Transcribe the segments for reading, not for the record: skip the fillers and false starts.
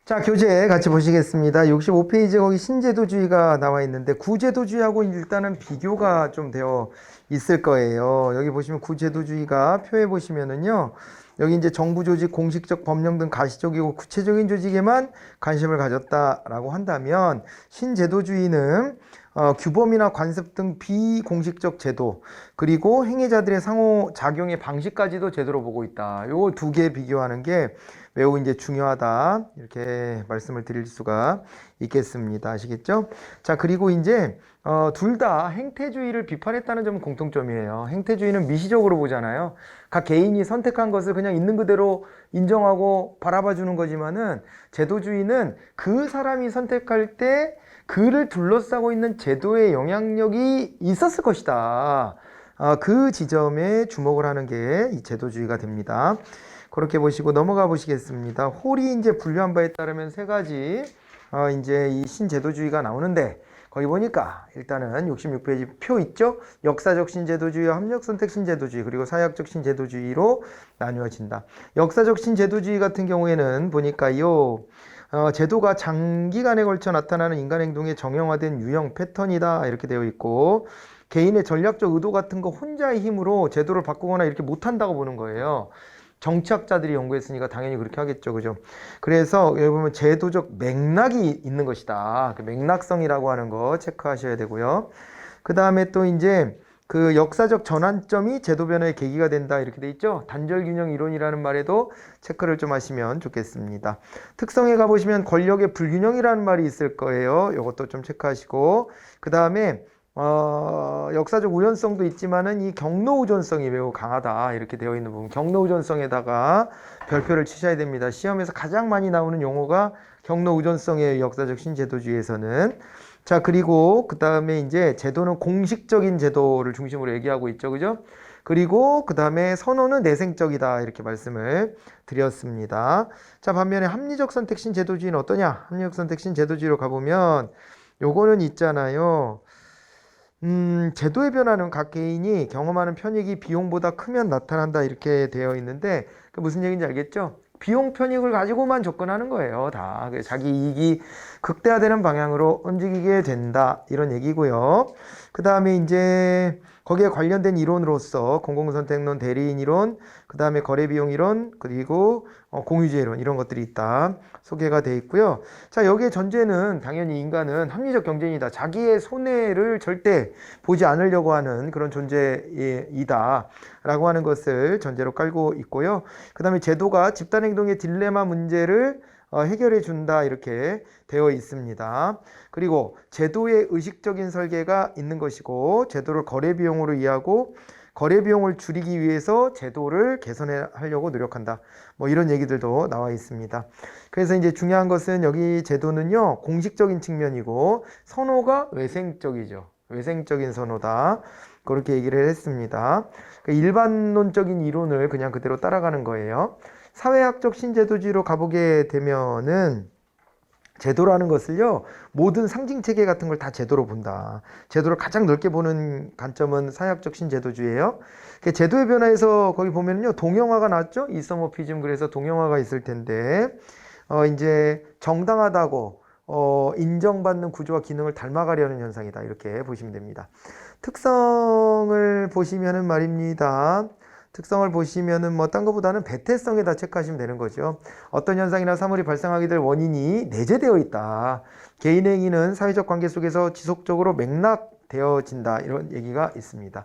자, 교재 같이 보시겠습니다. 65페이지 거기 신제도주의가 나와 있는데 구제도주의하고 일단은 비교가 좀 되어 있을 거예요. 여기 보시면 구제도주의가 표에 보시면은요. 여기 이제 정부 조직, 공식적 법령 등 가시적이고 구체적인 조직에만 관심을 가졌다라고 한다면 신제도주의는 규범이나 관습 등 비공식적 제도 그리고 행위자들의 상호작용의 방식까지도 제도로 보고 있다. 요 두 개 비교하는 게 매우 이제 중요하다 이렇게 말씀을 드릴 수가 있겠습니다. 아시겠죠? 자, 그리고 이제 둘 다 행태주의를 비판했다는 점은 공통점이에요. 행태주의는 미시적으로 보잖아요. 각 개인이 선택한 것을 그냥 있는 그대로 인정하고 바라봐 주는 거지만은 제도주의는 그 사람이 선택할 때 그를 둘러싸고 있는 제도의 영향력이 있었을 것이다. 그 지점에 주목을 하는 게 이 제도주의가 됩니다. 그렇게 보시고 넘어가 보시겠습니다. 홀이 이제 분류한 바에 따르면 세 가지 이제 이 신제도주의가 나오는데 거기 보니까 일단은 66페이지 표 있죠? 역사적 신제도주의와 합력선택 신제도주의 그리고 사회학적 신제도주의로 나누어진다. 역사적 신제도주의 같은 경우에는 보니까 제도가 장기간에 걸쳐 나타나는 인간 행동의 정형화된 유형 패턴이다 이렇게 되어 있고 개인의 전략적 의도 같은 거 혼자의 힘으로 제도를 바꾸거나 이렇게 못한다고 보는 거예요. 정치학자들이 연구했으니까 당연히 그렇게 하겠죠. 그죠? 그래서 여기 보면 제도적 맥락이 있는 것이다. 그 맥락성이라고 하는 거 체크하셔야 되고요. 그 다음에 또 이제 그 역사적 전환점이 제도 변화의 계기가 된다. 이렇게 돼 있죠. 단절균형 이론이라는 말에도 체크를 좀 하시면 좋겠습니다. 특성에 가보시면 권력의 불균형이라는 말이 있을 거예요. 이것도 좀 체크하시고 그 다음에 역사적 우연성도 있지만은 이 경로우전성이 매우 강하다 이렇게 되어 있는 부분 경로우전성에다가 별표를 치셔야 됩니다. 시험에서 가장 많이 나오는 용어가 경로우전성의 역사적 신제도주의에서는 자 그리고 그 다음에 이제 제도는 공식적인 제도를 중심으로 얘기하고 있죠, 그죠? 그리고 그 다음에 선호는 내생적이다 이렇게 말씀을 드렸습니다. 자 반면에 합리적 선택 신제도주의는 어떠냐? 합리적 선택 신제도주의로 가보면 요거는 있잖아요. 제도의 변화는 각 개인이 경험하는 편익이 비용보다 크면 나타난다 이렇게 되어 있는데 그 무슨 얘기인지 알겠죠? 비용 편익을 가지고만 접근하는 거예요. 다 자기 이익이 극대화되는 방향으로 움직이게 된다 이런 얘기고요. 그 다음에 이제 거기에 관련된 이론으로서 공공선택론, 대리인 이론, 그 다음에 거래비용 이론, 그리고 공유제 이론 이런 것들이 있다 소개가 되어 있고요. 자 여기에 전제는 당연히 인간은 합리적 경쟁이다. 자기의 손해를 절대 보지 않으려고 하는 그런 존재이다 라고 하는 것을 전제로 깔고 있고요. 그 다음에 제도가 집단행동의 딜레마 문제를 해결해 준다 이렇게 되어 있습니다. 그리고 제도의 의식적인 설계가 있는 것이고 제도를 거래 비용으로 이해하고 거래 비용을 줄이기 위해서 제도를 개선하려고 노력한다. 뭐 이런 얘기들도 나와 있습니다. 그래서 이제 중요한 것은 여기 제도는요 공식적인 측면이고 선호가 외생적이죠. 외생적인 선호다. 그렇게 얘기를 했습니다. 일반론적인 이론을 그냥 그대로 따라가는 거예요. 사회학적 신제도주의로 가보게 되면은 제도라는 것을요 모든 상징체계 같은 걸 다 제도로 본다. 제도를 가장 넓게 보는 관점은 사회학적 신제도주의예요. 제도의 변화에서 거기 보면요 동형화가 나왔죠. 이서모피즘 그래서 동형화가 있을 텐데 이제 정당하다고 인정받는 구조와 기능을 닮아가려는 현상이다 이렇게 보시면 됩니다. 특성을 보시면은 말입니다. 특성을 보시면은 뭐 딴 거보다는 배태성에다 체크하시면 되는 거죠. 어떤 현상이나 사물이 발생하게 될 원인이 내재되어 있다. 개인 행위는 사회적 관계 속에서 지속적으로 맥락되어진다. 이런 얘기가 있습니다.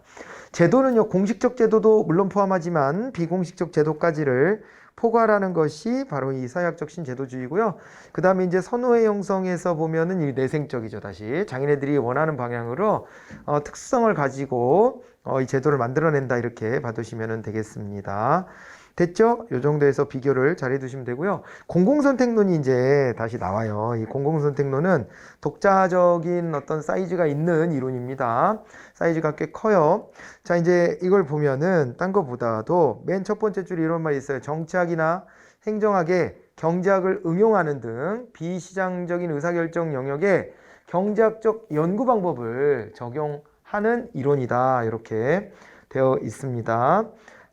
제도는요, 공식적 제도도 물론 포함하지만 비공식적 제도까지를 포괄하는 것이 바로 이 사회학적 신제도주의고요. 그 다음에 이제 선호의 형성에서 보면은 이 내생적이죠. 다시 장인애들이 원하는 방향으로 특성을 가지고 이 제도를 만들어낸다 이렇게 봐두시면 되겠습니다. 됐죠? 이 정도에서 비교를 잘 해두시면 되고요. 공공선택론이 이제 다시 나와요. 이 공공선택론은 독자적인 어떤 사이즈가 있는 이론입니다. 사이즈가 꽤 커요. 자, 이제 이걸 보면은 딴 거보다도 맨 첫 번째 줄에 이런 말이 있어요. 정치학이나 행정학에 경제학을 응용하는 등 비시장적인 의사결정 영역에 경제학적 연구 방법을 적용하는 이론이다. 이렇게 되어 있습니다.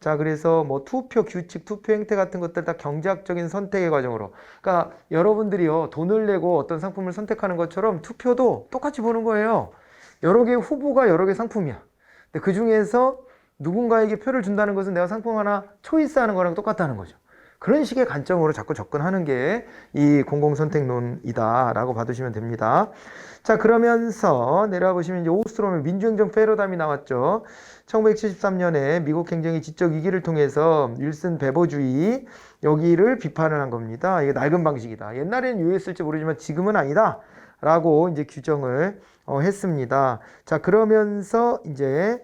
자, 그래서 뭐 투표 규칙, 투표 행태 같은 것들 다 경제학적인 선택의 과정으로. 그러니까 여러분들이요, 돈을 내고 어떤 상품을 선택하는 것처럼 투표도 똑같이 보는 거예요. 여러 개의 후보가 여러 개의 상품이야. 근데 그 중에서 누군가에게 표를 준다는 것은 내가 상품 하나 초이스하는 거랑 똑같다는 거죠. 그런 식의 관점으로 자꾸 접근하는 게 이 공공선택론이다라고 봐두시면 됩니다. 자, 그러면서 내려와 보시면 이제 오스트롬의 민주행정 패러다임이 나왔죠. 1973년에 미국 행정의 지적 위기를 통해서 윌슨 베버주의 여기를 비판을 한 겁니다. 이게 낡은 방식이다. 옛날에는 유효했을지 모르지만 지금은 아니다. 라고 이제 규정을 했습니다. 자, 그러면서 이제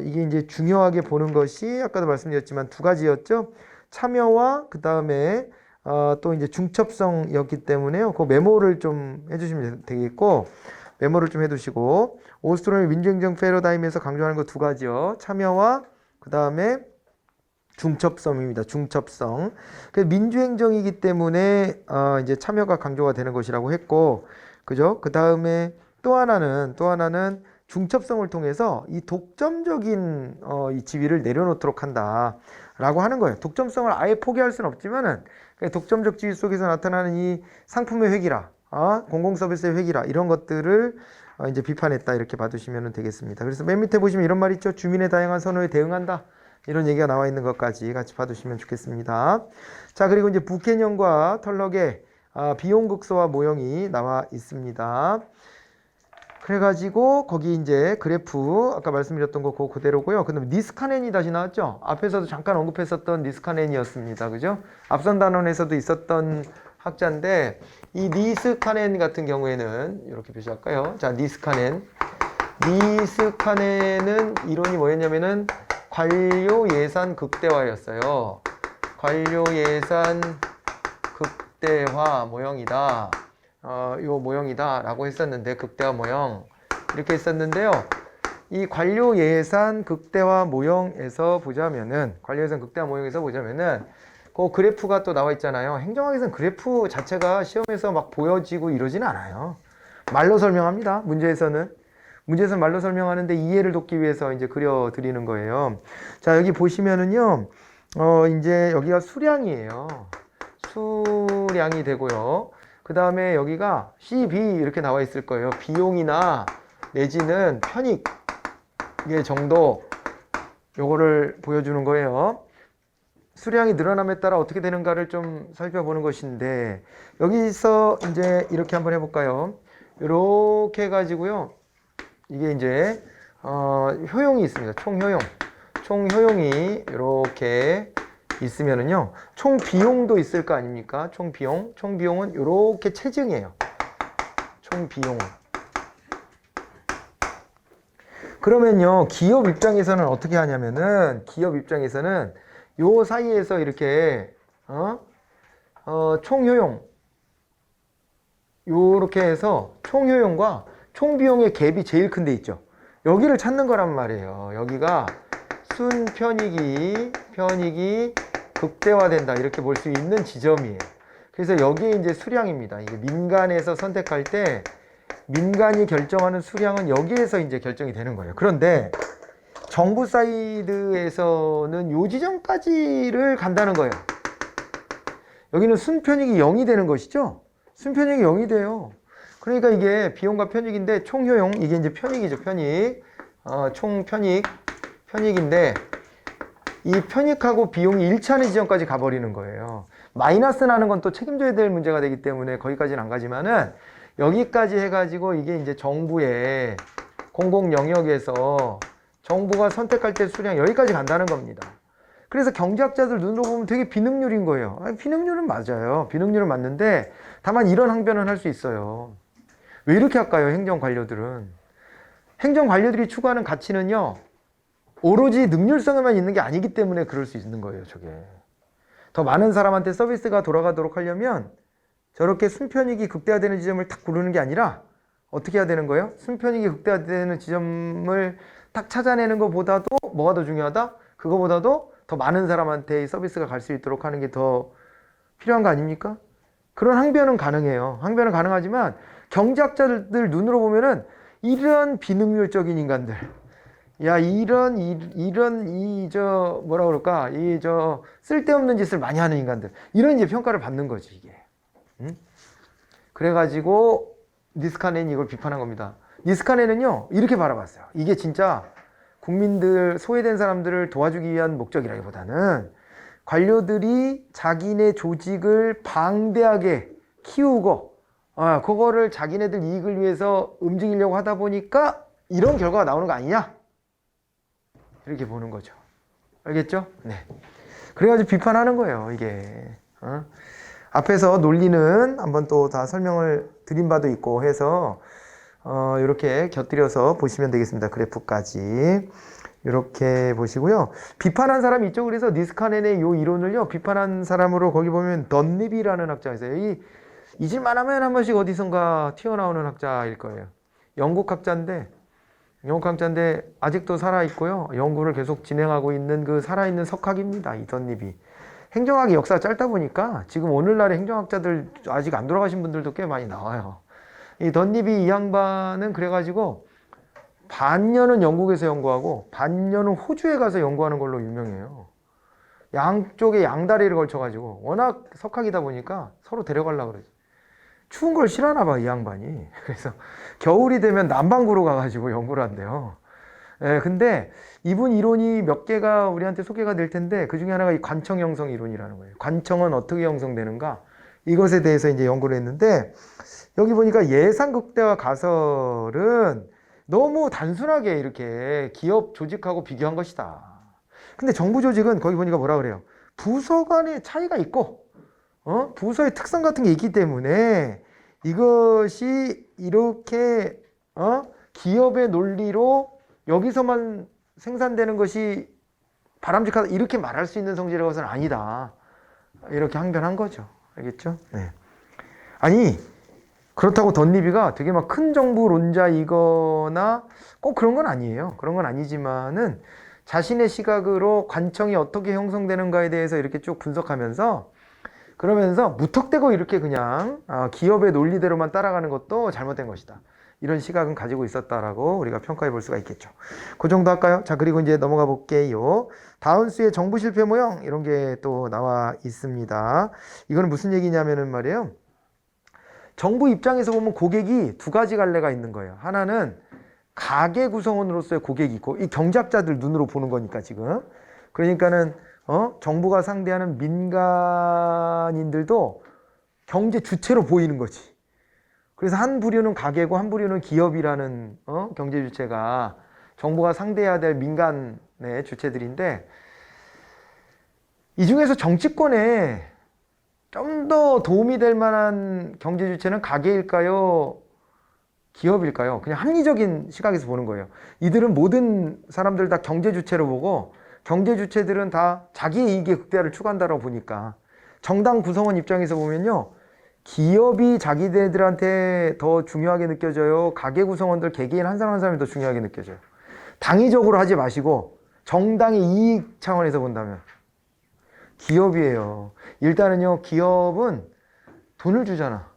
이게 이제 중요하게 보는 것이 아까도 말씀드렸지만 두 가지였죠. 참여와 그 다음에 또 이제 중첩성이었기 때문에요. 그 메모를 좀 해주시면 되겠고, 메모를 좀 해두시고, 오스트롬의 민주행정 패러다임에서 강조하는 거 두 가지요. 참여와 그 다음에 중첩성입니다. 중첩성. 그래서 민주행정이기 때문에 이제 참여가 강조가 되는 것이라고 했고, 그죠? 그 다음에 또 하나는 중첩성을 통해서 이 독점적인 이 지위를 내려놓도록 한다라고 하는 거예요. 독점성을 아예 포기할 수는 없지만은 독점적 지위 속에서 나타나는 이 상품의 획일화, 공공서비스의 획일화 이런 것들을 이제 비판했다 이렇게 봐두시면 되겠습니다. 그래서 맨 밑에 보시면 이런 말 있죠. 주민의 다양한 선호에 대응한다. 이런 얘기가 나와 있는 것까지 같이 봐두시면 좋겠습니다. 자, 그리고 이제 부캐년과 털럭의 비용 극소화 모형이 나와 있습니다. 그래가지고 거기 이제 그래프 아까 말씀드렸던 거 그대로고요. 그다음에 니스카넨이 다시 나왔죠. 앞에서도 잠깐 언급했었던 니스카넨이었습니다. 그죠? 앞선 단원에서도 있었던 학자인데 이 니스카넨 같은 경우에는 이렇게 표시할까요? 자, 니스카넨은 이론이 뭐였냐면은 관료 예산 극대화였어요. 관료 예산 극대화 모형이다. 요 모형이다 라고 했었는데, 극대화 모형 이렇게 했었는데요. 이 관료 예산 극대화 모형에서 보자면은 그 그래프가 또 나와 있잖아요. 행정학에서는 그래프 자체가 시험에서 막 보여지고 이러진 않아요. 말로 설명합니다. 문제에서는 말로 설명하는데 이해를 돕기 위해서 이제 그려드리는 거예요. 자, 여기 보시면은요, 이제 여기가 수량이에요. 수량이 되고요. 그 다음에 여기가 CB 이렇게 나와 있을 거예요. 비용이나 내지는 편익의 정도, 요거를 보여주는 거예요. 수량이 늘어남에 따라 어떻게 되는가를 좀 살펴보는 것인데, 여기서 이제 이렇게 한번 해볼까요? 이렇게 해가지고요. 이게 이제 효용이 있습니다. 총효용이 이렇게 있으면은요, 총 비용도 있을 거 아닙니까? 총 비용은 이렇게 체증이에요. 총 비용. 그러면요, 기업 입장에서는 어떻게 하냐면은, 요 사이에서 이렇게 총효용 요렇게 해서 총효용과 총비용의 갭이 제일 큰 데 있죠. 여기를 찾는 거란 말이에요. 여기가 순편익이 극대화된다 이렇게 볼 수 있는 지점이에요. 그래서 여기에 이제 수량입니다. 이게 민간에서 선택할 때 민간이 결정하는 수량은 여기에서 이제 결정이 되는 거예요. 그런데 정부 사이드에서는 요 지점까지를 간다는 거예요. 여기는 순편익이 0이 되는 것이죠. 순편익이 0이 돼요. 그러니까 이게 비용과 편익인데 총효용, 이게 이제 편익이죠. 편익인데 이 편익하고 비용이 일치하는 지점까지 가버리는 거예요. 마이너스 나는 건 또 책임져야 될 문제가 되기 때문에 거기까지는 안 가지만은 여기까지 해가지고 이게 이제 정부의 공공 영역에서 정부가 선택할 때 수량 여기까지 간다는 겁니다. 그래서 경제학자들 눈으로 보면 되게 비능률인 거예요. 아니, 비능률은 맞아요. 비능률은 맞는데 다만 이런 항변은 할 수 있어요. 왜 이렇게 할까요? 행정관료들이 추구하는 가치는요, 오로지 능률성에만 있는 게 아니기 때문에 그럴 수 있는 거예요. 저게 더 많은 사람한테 서비스가 돌아가도록 하려면 저렇게 순편익이 극대화되는 지점을 딱 고르는 게 아니라 어떻게 해야 되는 거예요? 순편익이 극대화되는 지점을 딱 찾아내는 것보다도 뭐가 더 중요하다? 그거보다도 더 많은 사람한테 서비스가 갈 수 있도록 하는 게 더 필요한 거 아닙니까? 그런 항변은 가능해요. 항변은 가능하지만 경제학자들 눈으로 보면은 이런 비능률적인 인간들, 야, 뭐라 그럴까? 쓸데없는 짓을 많이 하는 인간들. 이런 이제 평가를 받는 거지, 이게. 응? 그래가지고, 니스카넨이 이걸 비판한 겁니다. 니스카넨은요, 이렇게 바라봤어요. 이게 진짜 국민들, 소외된 사람들을 도와주기 위한 목적이라기보다는 관료들이 자기네 조직을 방대하게 키우고, 그거를 자기네들 이익을 위해서 움직이려고 하다 보니까 이런 결과가 나오는 거 아니냐? 이렇게 보는 거죠. 알겠죠? 네. 그래가지고 비판하는 거예요, 이게. 앞에서 논리는 한번 또 다 설명을 드린 바도 있고 해서, 이렇게 곁들여서 보시면 되겠습니다. 그래프까지. 이렇게 보시고요. 비판한 사람이 있죠. 그래서 니스카넨의 이 이론을요, 비판한 사람으로 거기 보면 던립이라는 학자가 있어요. 잊을만 하면 한 번씩 어디선가 튀어나오는 학자일 거예요. 영국 학자인데 아직도 살아있고요. 연구를 계속 진행하고 있는 그 살아있는 석학입니다. 이 던립이. 행정학의 역사가 짧다 보니까 지금 오늘날의 행정학자들 아직 안 돌아가신 분들도 꽤 많이 나와요. 이 던립이 이 양반은 그래가지고 반년은 영국에서 연구하고 반년은 호주에 가서 연구하는 걸로 유명해요. 양쪽에 양다리를 걸쳐가지고 워낙 석학이다 보니까 서로 데려가려고 그러지. 추운 걸 싫어하나 봐, 이 양반이. 그래서 겨울이 되면 남반구로 가가지고 연구를 한대요. 근데 이분 이론이 몇 개가 우리한테 소개가 될 텐데 그 중에 하나가 이 관청 형성 이론이라는 거예요. 관청은 어떻게 형성되는가? 이것에 대해서 이제 연구를 했는데 여기 보니까 예산 극대화 가설은 너무 단순하게 이렇게 기업 조직하고 비교한 것이다. 근데 정부 조직은 거기 보니까 뭐라 그래요? 부서 간의 차이가 있고, 부서의 특성 같은 게 있기 때문에 이것이 이렇게, 기업의 논리로 여기서만 생산되는 것이 바람직하다. 이렇게 말할 수 있는 성질의 것은 아니다. 이렇게 항변한 거죠. 알겠죠? 네. 아니, 그렇다고 던리비가 되게 막 큰 정부론자이거나 꼭 그런 건 아니에요. 그런 건 아니지만은 자신의 시각으로 관청이 어떻게 형성되는가에 대해서 이렇게 쭉 분석하면서 그러면서 무턱대고 이렇게 그냥 기업의 논리대로만 따라가는 것도 잘못된 것이다. 이런 시각은 가지고 있었다라고 우리가 평가해 볼 수가 있겠죠. 그 정도 할까요? 자, 그리고 이제 넘어가 볼게요. 다운수의 정부 실패 모형 이런 게 또 나와 있습니다. 이거는 무슨 얘기냐면은 말이에요. 정부 입장에서 보면 고객이 두 가지 갈래가 있는 거예요. 하나는 가계 구성원으로서의 고객이 있고, 이 경제학자들 눈으로 보는 거니까 지금. 그러니까는 정부가 상대하는 민간인들도 경제 주체로 보이는 거지. 그래서 한 부류는 가계고 한 부류는 기업이라는 경제 주체가 정부가 상대해야 될 민간의 주체들인데, 이 중에서 정치권에 좀 더 도움이 될 만한 경제 주체는 가계일까요? 기업일까요? 그냥 합리적인 시각에서 보는 거예요. 이들은 모든 사람들 다 경제 주체로 보고 경제 주체들은 다 자기의 이익의 극대화를 추구한다고 보니까 정당 구성원 입장에서 보면요. 기업이 자기들한테 더 중요하게 느껴져요? 가계 구성원들 개개인 한 사람 한 사람이 더 중요하게 느껴져요? 당위적으로 하지 마시고 정당의 이익 차원에서 본다면 기업이에요. 일단은요, 기업은 돈을 주잖아.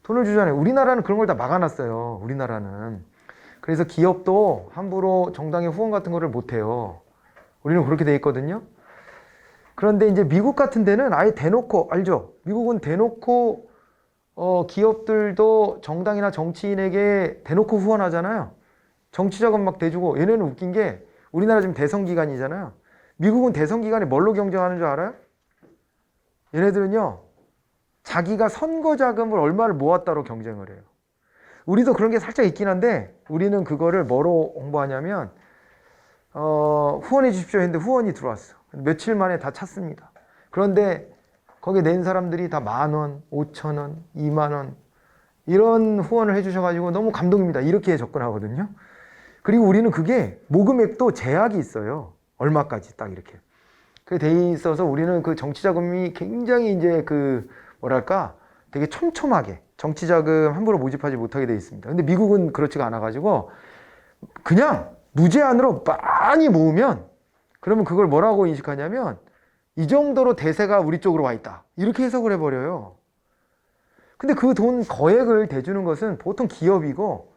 돈을 주잖아요. 우리나라는 그런 걸 다 막아놨어요. 우리나라는. 그래서 기업도 함부로 정당의 후원 같은 거를 못해요. 우리는 그렇게 돼 있거든요. 그런데 이제 미국 같은 데는 아예 대놓고, 알죠? 미국은 대놓고 기업들도 정당이나 정치인에게 대놓고 후원하잖아요. 정치자금 막 대주고. 얘네는 웃긴 게 우리나라 지금 대선기간이잖아요. 미국은 대선기간에 뭘로 경쟁하는 줄 알아요? 얘네들은요, 자기가 선거 자금을 얼마를 모았다로 경쟁을 해요. 우리도 그런 게 살짝 있긴 한데, 우리는 그거를 뭐로 홍보하냐면, 후원해 주십시오 했는데 후원이 들어왔어. 며칠 만에 다 찼습니다. 그런데 거기에 낸 사람들이 다 10,000원, 5,000원, 20,000원, 이런 후원을 해주셔가지고 너무 감동입니다. 이렇게 접근하거든요. 그리고 우리는 그게 모금액도 제약이 있어요. 얼마까지 딱 이렇게. 그게 돼 있어서 우리는 그 정치자금이 굉장히 이제 뭐랄까 되게 촘촘하게 정치자금 함부로 모집하지 못하게 돼 있습니다. 근데 미국은 그렇지가 않아가지고 그냥 무제한으로 많이 모으면 그러면 그걸 뭐라고 인식하냐면 이 정도로 대세가 우리 쪽으로 와 있다. 이렇게 해석을 해버려요. 근데 그 돈 거액을 대주는 것은 보통 기업이고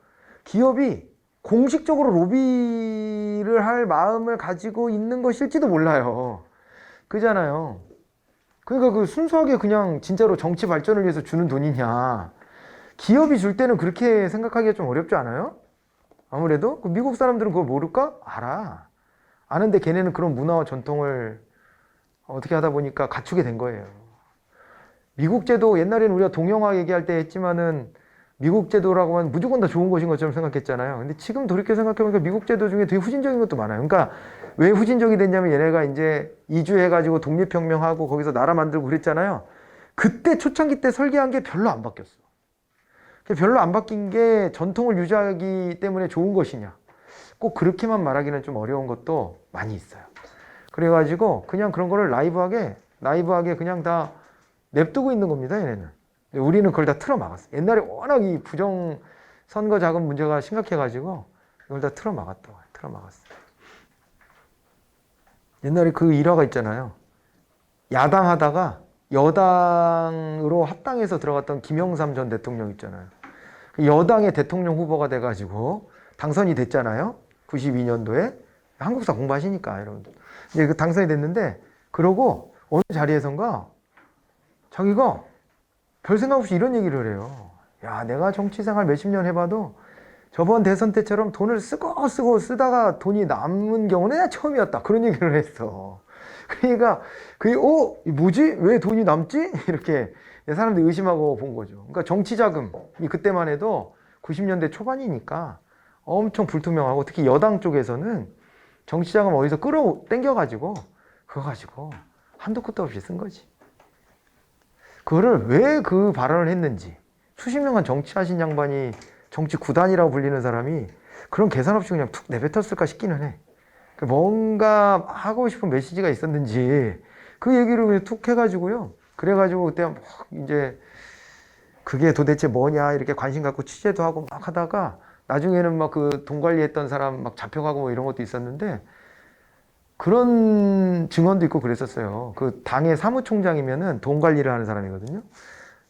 기업이 공식적으로 로비를 할 마음을 가지고 있는 것일지도 몰라요. 그잖아요. 그러니까 그 순수하게 그냥 진짜로 정치 발전을 위해서 주는 돈이냐. 기업이 줄 때는 그렇게 생각하기가 좀 어렵지 않아요? 아무래도 그 미국 사람들은 그걸 모를까? 알아. 아는데 걔네는 그런 문화와 전통을 어떻게 하다 보니까 갖추게 된 거예요. 미국 제도 옛날에는 우리가 동영화 얘기할 때 했지만은 미국 제도라고 하면 무조건 다 좋은 것인 것처럼 생각했잖아요. 근데 지금 돌이켜 생각해보니까 미국 제도 중에 되게 후진적인 것도 많아요. 그러니까 왜 후진적이 됐냐면 얘네가 이제 이주해가지고 독립혁명하고 거기서 나라 만들고 그랬잖아요. 그때 초창기 때 설계한 게 별로 안 바뀌었어. 별로 안 바뀐 게 전통을 유지하기 때문에 좋은 것이냐. 꼭 그렇게만 말하기는 좀 어려운 것도 많이 있어요. 그래가지고 그냥 그런 거를 라이브하게 그냥 다 냅두고 있는 겁니다, 얘네는. 우리는 그걸 다 틀어막았어. 옛날에 워낙 이 부정 선거 자금 문제가 심각해가지고 이걸 다 틀어막았어. 옛날에 그 일화가 있잖아요. 야당 하다가 여당으로 합당해서 들어갔던 김영삼 전 대통령 있잖아요. 여당의 대통령 후보가 돼가지고 당선이 됐잖아요. 92년도에. 한국사 공부하시니까, 여러분들. 이제 그 당선이 됐는데, 그러고 어느 자리에선가 자기가 별 생각 없이 이런 얘기를 해요. 야, 내가 정치 생활 몇십 년 해봐도 저번 대선 때처럼 돈을 쓰고 쓰다가 돈이 남은 경우는 처음이었다. 그런 얘기를 했어. 그러니까 그게 뭐지? 왜 돈이 남지? 이렇게 사람들이 의심하고 본 거죠. 그러니까 정치 자금이 그때만 해도 90년대 초반이니까 엄청 불투명하고 특히 여당 쪽에서는 정치 자금 어디서 땡겨가지고 그거 가지고 한도 끝도 없이 쓴 거지. 그거를 왜 그 발언을 했는지 수십 년간 정치하신 양반이 정치 구단이라고 불리는 사람이 그런 계산 없이 그냥 툭 내뱉었을까 싶기는 해. 뭔가 하고 싶은 메시지가 있었는지 그 얘기를 그냥 툭 해가지고요. 그래가지고 그때 막 이제 그게 도대체 뭐냐 이렇게 관심 갖고 취재도 하고 막 하다가 나중에는 막 그 돈 관리했던 사람 막 잡혀가고 뭐 이런 것도 있었는데 그런 증언도 있고 그랬었어요. 그 당의 사무총장이면은 돈 관리를 하는 사람이거든요.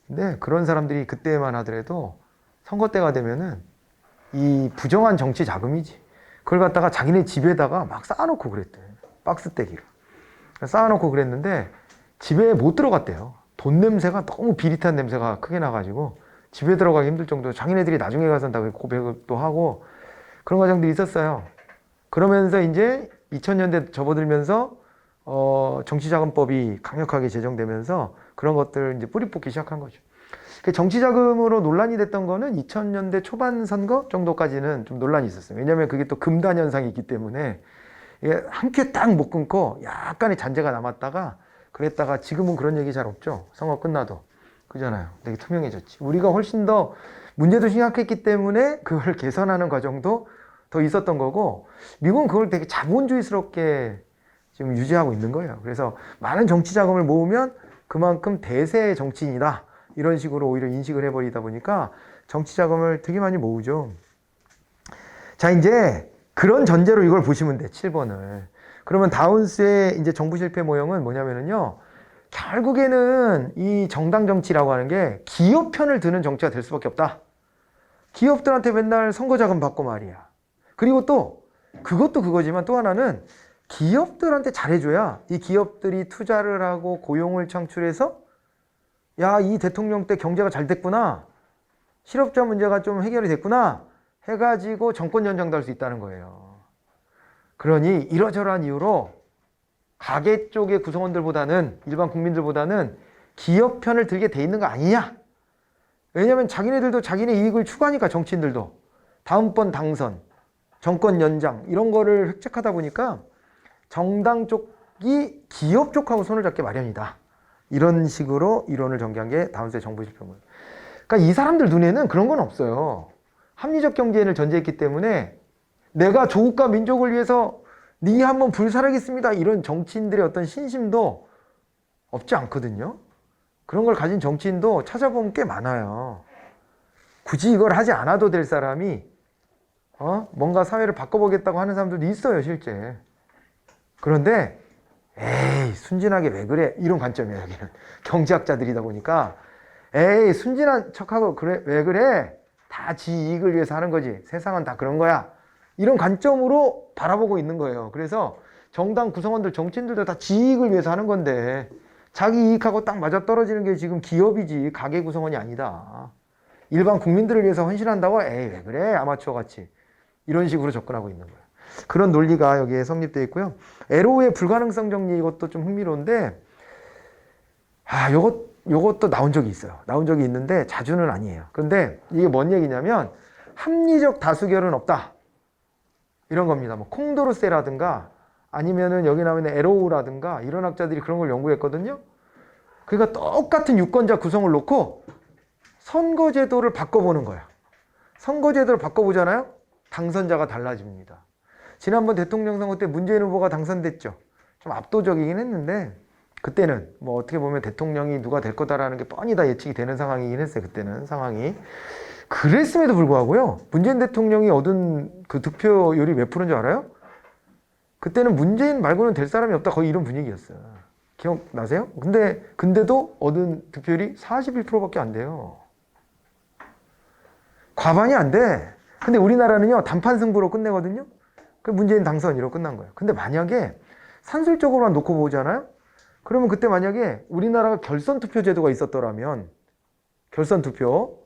근데 그런 사람들이 그때만 하더라도 선거 때가 되면은 이 부정한 정치 자금이지. 그걸 갖다가 자기네 집에다가 막 쌓아놓고 그랬대. 박스떼기를. 쌓아놓고 그랬는데 집에 못 들어갔대요. 돈 냄새가 너무 비릿한 냄새가 크게 나가지고 집에 들어가기 힘들 정도로 자기네들이 나중에 가서 다 고백도 하고 그런 과정들이 있었어요. 그러면서 이제 2000년대 접어들면서 정치자금법이 강력하게 제정되면서 그런 것들 이제 뿌리 뽑기 시작한 거죠. 정치자금으로 논란이 됐던 거는 2000년대 초반 선거 정도까지는 좀 논란이 있었어요. 왜냐하면 그게 또 금단 현상이 있기 때문에 한 큐 딱 못 끊고 약간의 잔재가 남았다가 그랬다가 지금은 그런 얘기 잘 없죠. 선거 끝나도. 그잖아요. 되게 투명해졌지. 우리가 훨씬 더 문제도 심각했기 때문에 그걸 개선하는 과정도 더 있었던 거고 미국은 그걸 되게 자본주의스럽게 지금 유지하고 있는 거예요. 그래서 많은 정치 자금을 모으면 그만큼 대세 정치인이다. 이런 식으로 오히려 인식을 해버리다 보니까 정치 자금을 되게 많이 모으죠. 자, 이제 그런 전제로 이걸 보시면 돼. 7번을. 그러면 다운스의 이제 정부 실패 모형은 뭐냐면은요. 결국에는 이 정당 정치라고 하는 게 기업 편을 드는 정치가 될 수밖에 없다. 기업들한테 맨날 선거 자금 받고 말이야. 그리고 또 그것도 그거지만 또 하나는 기업들한테 잘해줘야 이 기업들이 투자를 하고 고용을 창출해서 야, 이 대통령 때 경제가 잘 됐구나. 실업자 문제가 좀 해결이 됐구나. 해가지고 정권 연장도 할 수 있다는 거예요. 그러니 이러저러한 이유로 가계 쪽의 구성원들보다는 일반 국민들보다는 기업 편을 들게 돼 있는 거 아니냐? 왜냐면 자기네들도 자기네 이익을 추구하니까 정치인들도 다음번 당선, 정권 연장 이런 거를 획책하다 보니까 정당 쪽이 기업 쪽하고 손을 잡기 마련이다. 이런 식으로 이론을 전개한 게 다운스의 정부 실패입니다. 그러니까 이 사람들 눈에는 그런 건 없어요. 합리적 경제를 전제했기 때문에 내가 조국과 민족을 위해서 니 한번 불살하겠습니다. 이런 정치인들의 어떤 신심도 없지 않거든요. 그런 걸 가진 정치인도 찾아보면 꽤 많아요. 굳이 이걸 하지 않아도 될 사람이 뭔가 사회를 바꿔보겠다고 하는 사람들도 있어요, 실제. 그런데 에이, 순진하게 왜 그래? 이런 관점이에요, 여기는. 경제학자들이다 보니까 에이, 순진한 척하고 그래, 왜 그래? 다 지 이익을 위해서 하는 거지. 세상은 다 그런 거야. 이런 관점으로 바라보고 있는 거예요. 그래서 정당 구성원들, 정치인들도 다 지익을 위해서 하는 건데 자기 이익하고 딱 맞아떨어지는 게 지금 기업이지 가계 구성원이 아니다. 일반 국민들을 위해서 헌신한다고? 에이, 왜 그래? 아마추어 같이. 이런 식으로 접근하고 있는 거예요. 그런 논리가 여기에 성립되어 있고요. 에로우의 불가능성 정리, 이것도 좀 흥미로운데, 요것도 나온 적이 있어요. 나온 적이 있는데 자주는 아니에요. 그런데 이게 뭔 얘기냐면 합리적 다수결은 없다. 이런 겁니다. 뭐 콩도르세라든가 아니면은 여기 나오는 에로우라든가 이런 학자들이 그런 걸 연구했거든요. 그러니까 똑같은 유권자 구성을 놓고 선거제도를 바꿔보는 거야. 선거제도를 바꿔보잖아요. 당선자가 달라집니다. 지난번 대통령 선거 때 문재인 후보가 당선됐죠. 좀 압도적이긴 했는데 그때는 뭐 어떻게 보면 대통령이 누가 될 거다라는 게 뻔히 다 예측이 되는 상황이긴 했어요. 그때는 상황이. 그랬음에도 불구하고요. 문재인 대통령이 얻은 그 득표율이 몇 프로인 줄 알아요? 그때는 문재인 말고는 될 사람이 없다. 거의 이런 분위기였어요. 기억나세요? 근데도 얻은 득표율이 41%밖에 안 돼요. 과반이 안 돼. 근데 우리나라는요, 단판 승부로 끝내거든요? 그 문재인 당선이로 끝난 거예요. 근데 만약에 산술적으로만 놓고 보잖아요? 그러면 그때 만약에 우리나라가 결선 투표 제도가 있었더라면, 결선 투표.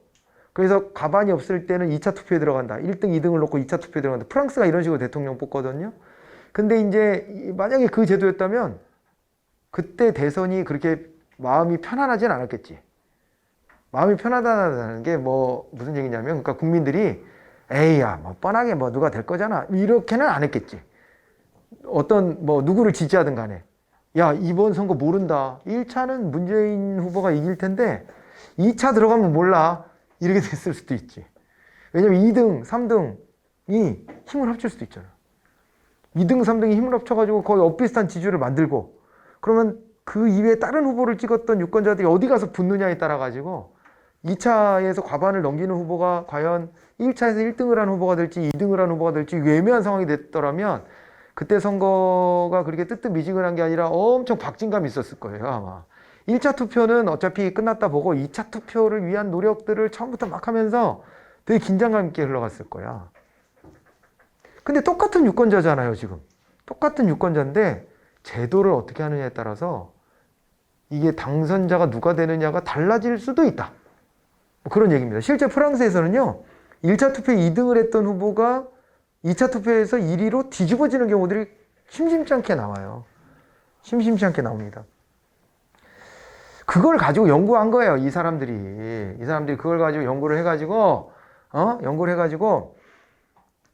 그래서 과반이 없을 때는 2차 투표에 들어간다. 1등, 2등을 놓고 2차 투표에 들어간다. 프랑스가 이런 식으로 대통령 뽑거든요. 근데 이제 만약에 그 제도였다면 그때 대선이 그렇게 마음이 편안하진 않았겠지. 마음이 편하다는 게 뭐 무슨 얘기냐면, 그러니까 국민들이 에이야 뭐 뻔하게 뭐 누가 될 거잖아 이렇게는 안 했겠지. 어떤 뭐 누구를 지지하든 간에 야 이번 선거 모른다. 1차는 문재인 후보가 이길 텐데 2차 들어가면 몰라. 이렇게 됐을 수도 있지. 왜냐면 2등, 3등이 힘을 합칠 수도 있잖아. 2등, 3등이 힘을 합쳐가지고 거의 엇비슷한 지지율을 만들고 그러면 그 이외에 다른 후보를 찍었던 유권자들이 어디 가서 붙느냐에 따라 가지고 2차에서 과반을 넘기는 후보가 과연 1차에서 1등을 한 후보가 될지 2등을 한 후보가 될지 애매한 상황이 됐더라면 그때 선거가 그렇게 뜨뜻미지근한 게 아니라 엄청 박진감이 있었을 거예요 아마. 1차 투표는 어차피 끝났다 보고 2차 투표를 위한 노력들을 처음부터 막 하면서 되게 긴장감 있게 흘러갔을 거야. 근데 똑같은 유권자잖아요 지금. 똑같은 유권자인데 제도를 어떻게 하느냐에 따라서 이게 당선자가 누가 되느냐가 달라질 수도 있다. 뭐 그런 얘기입니다. 실제 프랑스에서는요. 1차 투표에 2등을 했던 후보가 2차 투표에서 1위로 뒤집어지는 경우들이 심심치 않게 나와요. 심심치 않게 나옵니다. 그걸 가지고 연구한 거예요. 이 사람들이 그걸 가지고 연구를 해가지고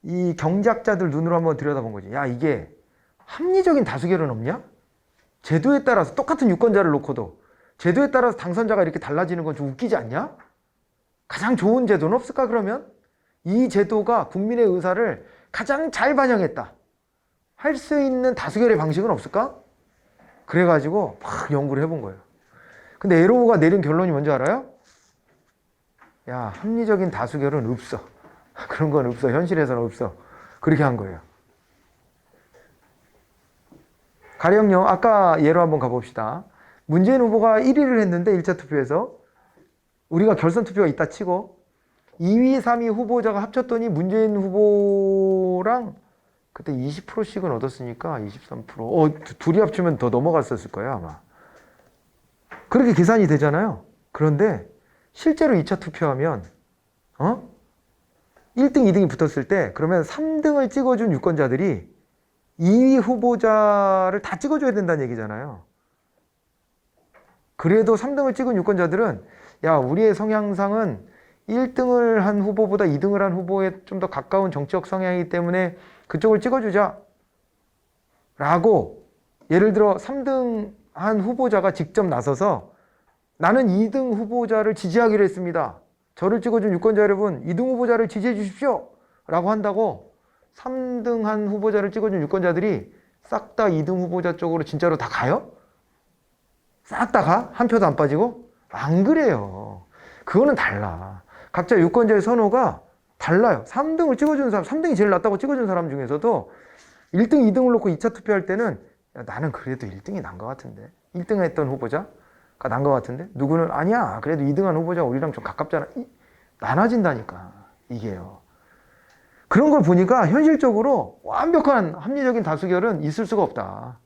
이 경제학자들 눈으로 한번 들여다본 거지. 야 이게 합리적인 다수결은 없냐? 제도에 따라서 똑같은 유권자를 놓고도 제도에 따라서 당선자가 이렇게 달라지는 건 좀 웃기지 않냐? 가장 좋은 제도는 없을까 그러면? 이 제도가 국민의 의사를 가장 잘 반영했다. 할 수 있는 다수결의 방식은 없을까? 그래가지고 막 연구를 해본 거예요. 근데 에로우가 내린 결론이 뭔지 알아요? 야 합리적인 다수결은 없어. 그런 건 없어. 현실에서는 없어. 그렇게 한 거예요. 가령요. 아까 예로 한번 가봅시다. 문재인 후보가 1위를 했는데 1차 투표에서 우리가 결선 투표가 있다 치고 2위, 3위 후보자가 합쳤더니 문재인 후보랑 그때 20%씩은 얻었으니까 23%. 둘이 합치면 더 넘어갔었을 거예요 아마. 그렇게 계산이 되잖아요. 그런데 실제로 2차 투표하면 1등, 2등이 붙었을 때 그러면 3등을 찍어준 유권자들이 2위 후보자를 다 찍어줘야 된다는 얘기잖아요. 그래도 3등을 찍은 유권자들은 야 우리의 성향상은 1등을 한 후보보다 2등을 한 후보에 좀 더 가까운 정치적 성향이기 때문에 그쪽을 찍어주자 라고 예를 들어 3등 한 후보자가 직접 나서서 나는 2등 후보자를 지지하기로 했습니다. 저를 찍어준 유권자 여러분 2등 후보자를 지지해 주십시오 라고 한다고 3등 한 후보자를 찍어준 유권자들이 싹 다 2등 후보자 쪽으로 진짜로 다 가요? 싹 다 가? 한 표도 안 빠지고? 안 그래요. 그거는 달라. 각자 유권자의 선호가 달라요. 3등을 찍어준 사람, 3등이 제일 낫다고 찍어준 사람 중에서도 1등, 2등을 놓고 2차 투표할 때는 야, 나는 그래도 1등이 난 것 같은데. 1등 했던 후보자가 난 것 같은데. 누구는 아니야. 그래도 2등한 후보자가 우리랑 좀 가깝잖아. 나눠진다니까. 이게요. 그런 걸 보니까 현실적으로 완벽한 합리적인 다수결은 있을 수가 없다.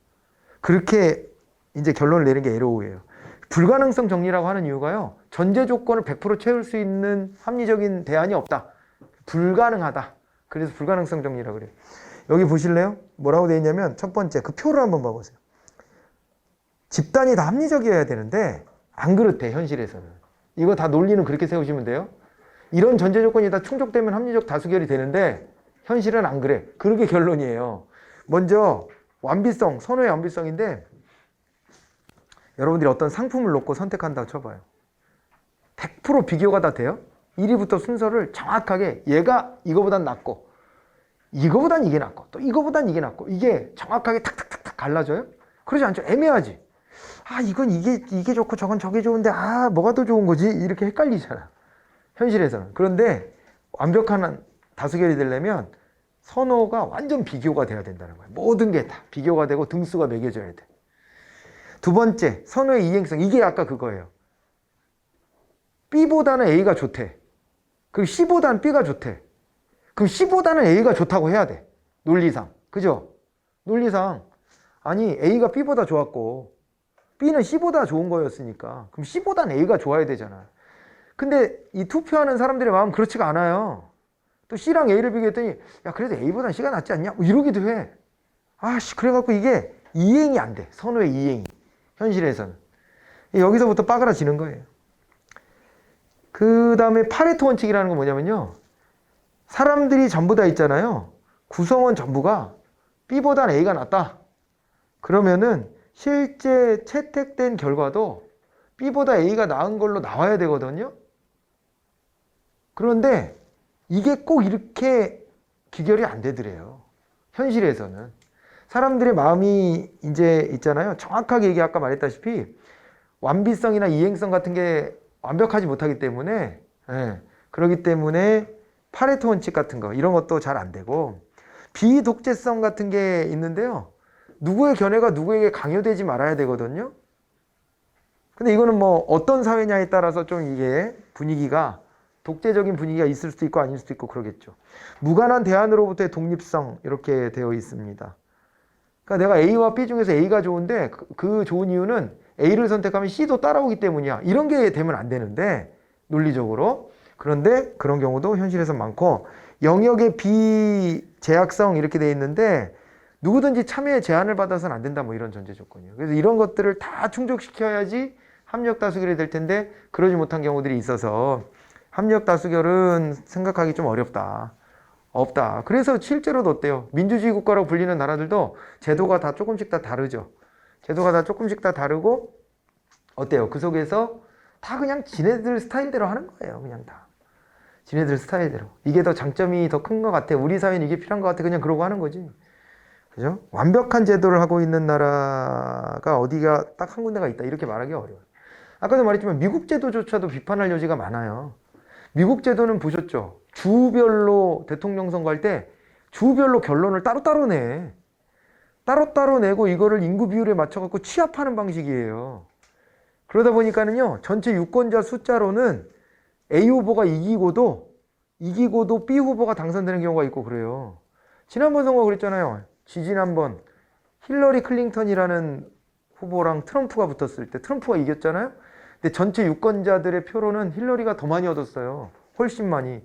그렇게 이제 결론을 내린 게 LO예요. 불가능성 정리라고 하는 이유가요. 전제 조건을 100% 채울 수 있는 합리적인 대안이 없다. 불가능하다. 그래서 불가능성 정리라고 그래요. 여기 보실래요? 뭐라고 되어 있냐면 첫 번째 그 표를 한번 봐보세요. 집단이 다 합리적이어야 되는데 안 그렇대 현실에서는. 이거 다 논리는 그렇게 세우시면 돼요. 이런 전제 조건이 다 충족되면 합리적 다수결이 되는데 현실은 안 그래. 그게 결론이에요. 먼저 완비성, 선호의 완비성인데 여러분들이 어떤 상품을 놓고 선택한다고 쳐봐요. 100% 비교가 다 돼요? 1위부터 순서를 정확하게 얘가 이거보단 낫고 이거보단 이게 낫고 또 이거보단 이게 낫고 이게 정확하게 탁탁탁탁 갈라져요? 그러지 않죠. 애매하지. 아 이건 이게 좋고 저건 저게 좋은데 아 뭐가 더 좋은 거지? 이렇게 헷갈리잖아. 현실에서는. 그런데 완벽한 다수결이 되려면 선호가 완전 비교가 돼야 된다는 거예요. 모든 게 다 비교가 되고 등수가 매겨져야 돼. 두 번째, 선호의 이행성. 이게 아까 그거예요. B보다는 A가 좋대. 그리고 C보다는 B가 좋대. 그럼 C보다는 A가 좋다고 해야 돼. 논리상. 그죠? 논리상. 아니 A가 B보다 좋았고 B는 C보다 좋은 거였으니까 그럼 C보다는 A가 좋아야 되잖아. 근데 이 투표하는 사람들의 마음은 그렇지가 않아요. 또 C랑 A를 비교했더니 야 그래도 A보다는 C가 낫지 않냐? 뭐 이러기도 해. 아씨 그래갖고 이게 이행이 안 돼. 선호의 이행이. 현실에서는. 여기서부터 빠그라지는 거예요. 그 다음에 파레토 원칙이라는 건 뭐냐면요. 사람들이 전부 다 있잖아요. 구성원 전부가 B보다는 A가 낫다. 그러면은 실제 채택된 결과도 B보다 A가 나은 걸로 나와야 되거든요. 그런데 이게 꼭 이렇게 귀결이 안 되더래요. 현실에서는. 사람들의 마음이 이제 있잖아요. 정확하게 얘기 아까 말했다시피 완비성이나 이행성 같은 게 완벽하지 못하기 때문에 그렇기 때문에 파레토 원칙 같은 거 이런 것도 잘 안 되고 비독재성 같은 게 있는데요. 누구의 견해가 누구에게 강요되지 말아야 되거든요. 근데 이거는 뭐 어떤 사회냐에 따라서 좀 이게 분위기가 독재적인 분위기가 있을 수도 있고 아닐 수도 있고 그러겠죠. 무관한 대안으로부터의 독립성 이렇게 되어 있습니다. 그러니까 내가 A와 B 중에서 A가 좋은데 그 좋은 이유는 A를 선택하면 C도 따라오기 때문이야. 이런 게 되면 안 되는데 논리적으로. 그런데 그런 경우도 현실에서 많고 영역의 비제약성 이렇게 되어 있는데 누구든지 참여의 제한을 받아서는 안 된다 뭐 이런 전제 조건이에요. 그래서 이런 것들을 다 충족시켜야지 합리적 다수결이 될 텐데 그러지 못한 경우들이 있어서 합리적 다수결은 생각하기 좀 어렵다. 없다. 그래서 실제로도 어때요? 민주주의 국가라고 불리는 나라들도 제도가 다 조금씩 다 다르죠. 제도가 다 조금씩 다 다르고 어때요? 그 속에서 다 그냥 지네들 스타일대로 하는 거예요. 그냥 다. 지네들 스타일대로. 이게 더 장점이 더 큰 것 같아. 우리 사회는 이게 필요한 것 같아. 그냥 그러고 하는 거지. 그죠? 완벽한 제도를 하고 있는 나라가 어디가 딱 한 군데가 있다. 이렇게 말하기 어려워요. 아까도 말했지만 미국 제도조차도 비판할 여지가 많아요. 미국 제도는 보셨죠? 주별로 대통령 선거할 때 주별로 결론을 따로따로 내. 따로따로 내고 이거를 인구 비율에 맞춰갖고 취합하는 방식이에요. 그러다 보니까는요, 전체 유권자 숫자로는 A 후보가 이기고도 B 후보가 당선되는 경우가 있고 그래요. 지난번 선거 그랬잖아요. 지지난번 힐러리 클린턴이라는 후보랑 트럼프가 붙었을 때 트럼프가 이겼잖아요. 근데 전체 유권자들의 표로는 힐러리가 더 많이 얻었어요. 훨씬 많이.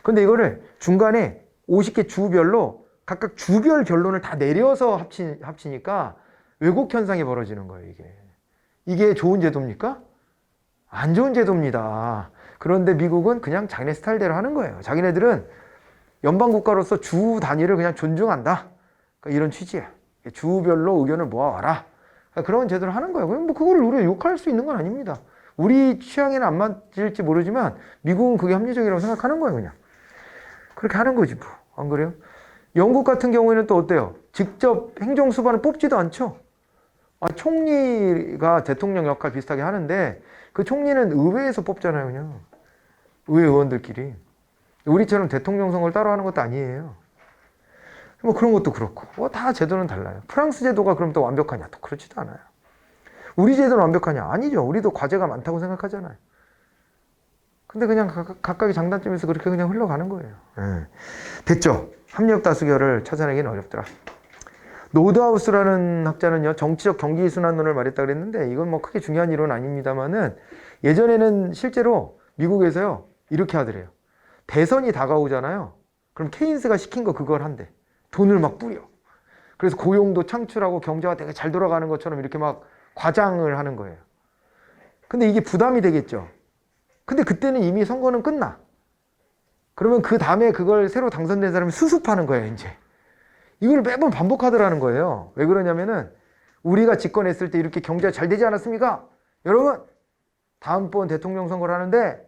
근데 이거를 중간에 50개 주별로 각각 주별 결론을 다 내려서 합치니까 왜곡 현상이 벌어지는 거예요, 이게. 이게 좋은 제도입니까? 안 좋은 제도입니다. 그런데 미국은 그냥 자기네 스타일대로 하는 거예요. 자기네들은 연방국가로서 주 단위를 그냥 존중한다. 그러니까 이런 취지야. 주별로 의견을 모아와라. 그러니까 그런 제도를 하는 거예요. 뭐 그거를 우리가 욕할 수 있는 건 아닙니다. 우리 취향에는 안 맞을지 모르지만 미국은 그게 합리적이라고 생각하는 거예요, 그냥. 그렇게 하는 거지, 뭐. 안 그래요? 영국 같은 경우에는 또 어때요? 직접 행정수반을 뽑지도 않죠. 총리가 대통령 역할 비슷하게 하는데 그 총리는 의회에서 뽑잖아요, 그냥. 의회 의원들끼리. 우리처럼 대통령 선거를 따로 하는 것도 아니에요. 뭐 그런 것도 그렇고. 뭐 다 제도는 달라요. 프랑스 제도가 그럼 또 완벽하냐? 또 그렇지도 않아요. 우리 제도는 완벽하냐? 아니죠. 우리도 과제가 많다고 생각하잖아요. 근데 그냥 각각의 장단점에서 그렇게 그냥 흘러가는 거예요. 됐죠? 합리적 다수결을 찾아내기는 어렵더라. 노드하우스라는 학자는요, 정치적 경기순환론을 말했다 그랬는데, 이건 뭐 크게 중요한 이론은 아닙니다만은, 예전에는 실제로 미국에서요, 이렇게 하더래요. 대선이 다가오잖아요. 그럼 케인스가 시킨 거 그걸 한대. 돈을 막 뿌려. 그래서 고용도 창출하고 경제가 되게 잘 돌아가는 것처럼 이렇게 막 과장을 하는 거예요. 근데 이게 부담이 되겠죠. 근데 그때는 이미 선거는 끝나. 그러면 그 다음에 그걸 새로 당선된 사람이 수습하는 거예요, 이제. 이걸 매번 반복하더라는 거예요. 왜 그러냐면은 우리가 집권했을 때 이렇게 경제가 잘 되지 않았습니까? 여러분, 다음번 대통령 선거를 하는데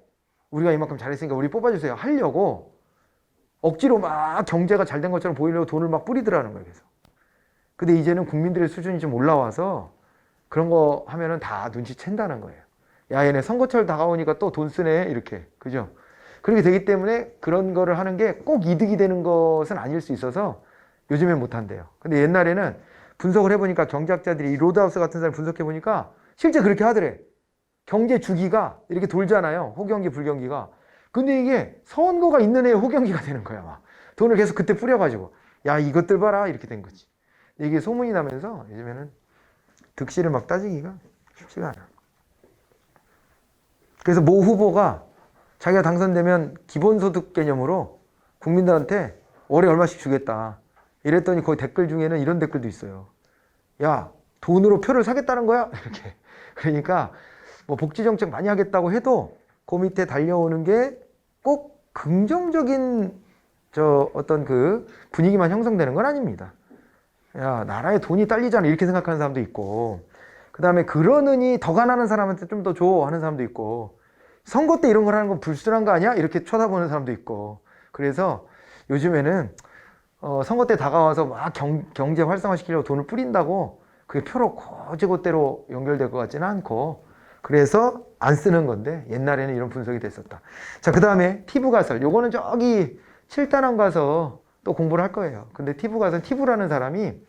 우리가 이만큼 잘했으니까 우리 뽑아주세요. 하려고 억지로 막 경제가 잘 된 것처럼 보이려고 돈을 막 뿌리더라는 거예요. 그래서. 근데 이제는 국민들의 수준이 좀 올라와서 그런 거 하면은 다 눈치챈다는 거예요. 야, 얘네 선거철 다가오니까 또 돈 쓰네. 이렇게. 그죠? 그렇게 되기 때문에 그런 거를 하는 게 꼭 이득이 되는 것은 아닐 수 있어서 요즘엔 못한대요. 근데 옛날에는 분석을 해보니까 경제학자들이 이 로드하우스 같은 사람 분석해보니까 실제 그렇게 하더래. 경제 주기가 이렇게 돌잖아요. 호경기, 불경기가. 근데 이게 선거가 있는 해에 호경기가 되는 거야. 막. 돈을 계속 그때 뿌려가지고. 야, 이것들 봐라. 이렇게 된 거지. 이게 소문이 나면서 요즘에는 득실을 막 따지기가 쉽지가 않아. 그래서 모 후보가 자기가 당선되면 기본소득 개념으로 국민들한테 월에 얼마씩 주겠다. 이랬더니 거기 댓글 중에는 이런 댓글도 있어요. 야, 돈으로 표를 사겠다는 거야? 이렇게. 그러니까 뭐 복지정책 많이 하겠다고 해도 그 밑에 달려오는 게 꼭 긍정적인 어떤 그 분위기만 형성되는 건 아닙니다. 야, 나라에 돈이 딸리잖아. 이렇게 생각하는 사람도 있고, 그 다음에 그러느니 더 가난한 사람한테 좀 더 줘 하는 사람도 있고, 선거 때 이런 걸 하는 건 불순한 거 아니야? 이렇게 쳐다보는 사람도 있고. 그래서 요즘에는 선거 때 다가와서 막 경제 활성화시키려고 돈을 뿌린다고 그게 표로 고지고대로 연결될 것 같지는 않고, 그래서 안 쓰는 건데 옛날에는 이런 분석이 됐었다. 자, 그 다음에 티브가설. 요거는 저기 7단원 가서 또 공부를 할 거예요. 근데 티브가설, 티브라는 사람이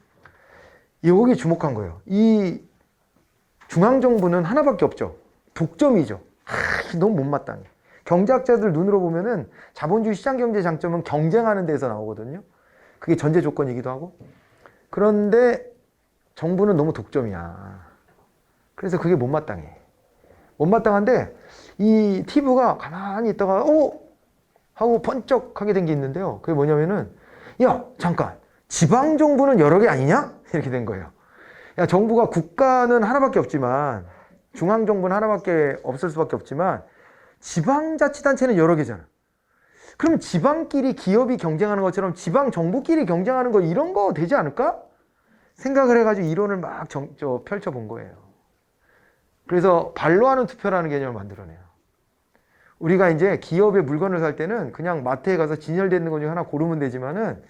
여기 주목한 거예요. 이 중앙정부는 하나밖에 없죠. 독점이죠. 너무 못마땅해. 경제학자들 눈으로 보면은 자본주의 시장경제 장점은 경쟁하는 데서 나오거든요. 그게 전제 조건이기도 하고. 그런데 정부는 너무 독점이야. 그래서 그게 못마땅해. 못마땅한데 이 티브가 가만히 있다가 하고 번쩍하게 된 게 있는데요. 그게 뭐냐면은 야, 잠깐. 지방정부는 여러 개 아니냐? 이렇게 된 거예요. 야, 정부가 국가는 하나밖에 없지만 중앙정부는 하나밖에 없을 수밖에 없지만 지방자치단체는 여러 개잖아. 그럼 지방끼리 기업이 경쟁하는 것처럼 지방정부끼리 경쟁하는 거 이런 거 되지 않을까? 생각을 해가지고 이론을 막 펼쳐본 거예요. 그래서 발로 하는 투표라는 개념을 만들어내요. 우리가 이제 기업의 물건을 살 때는 그냥 마트에 가서 진열되는 것 중에 하나 고르면 되지만은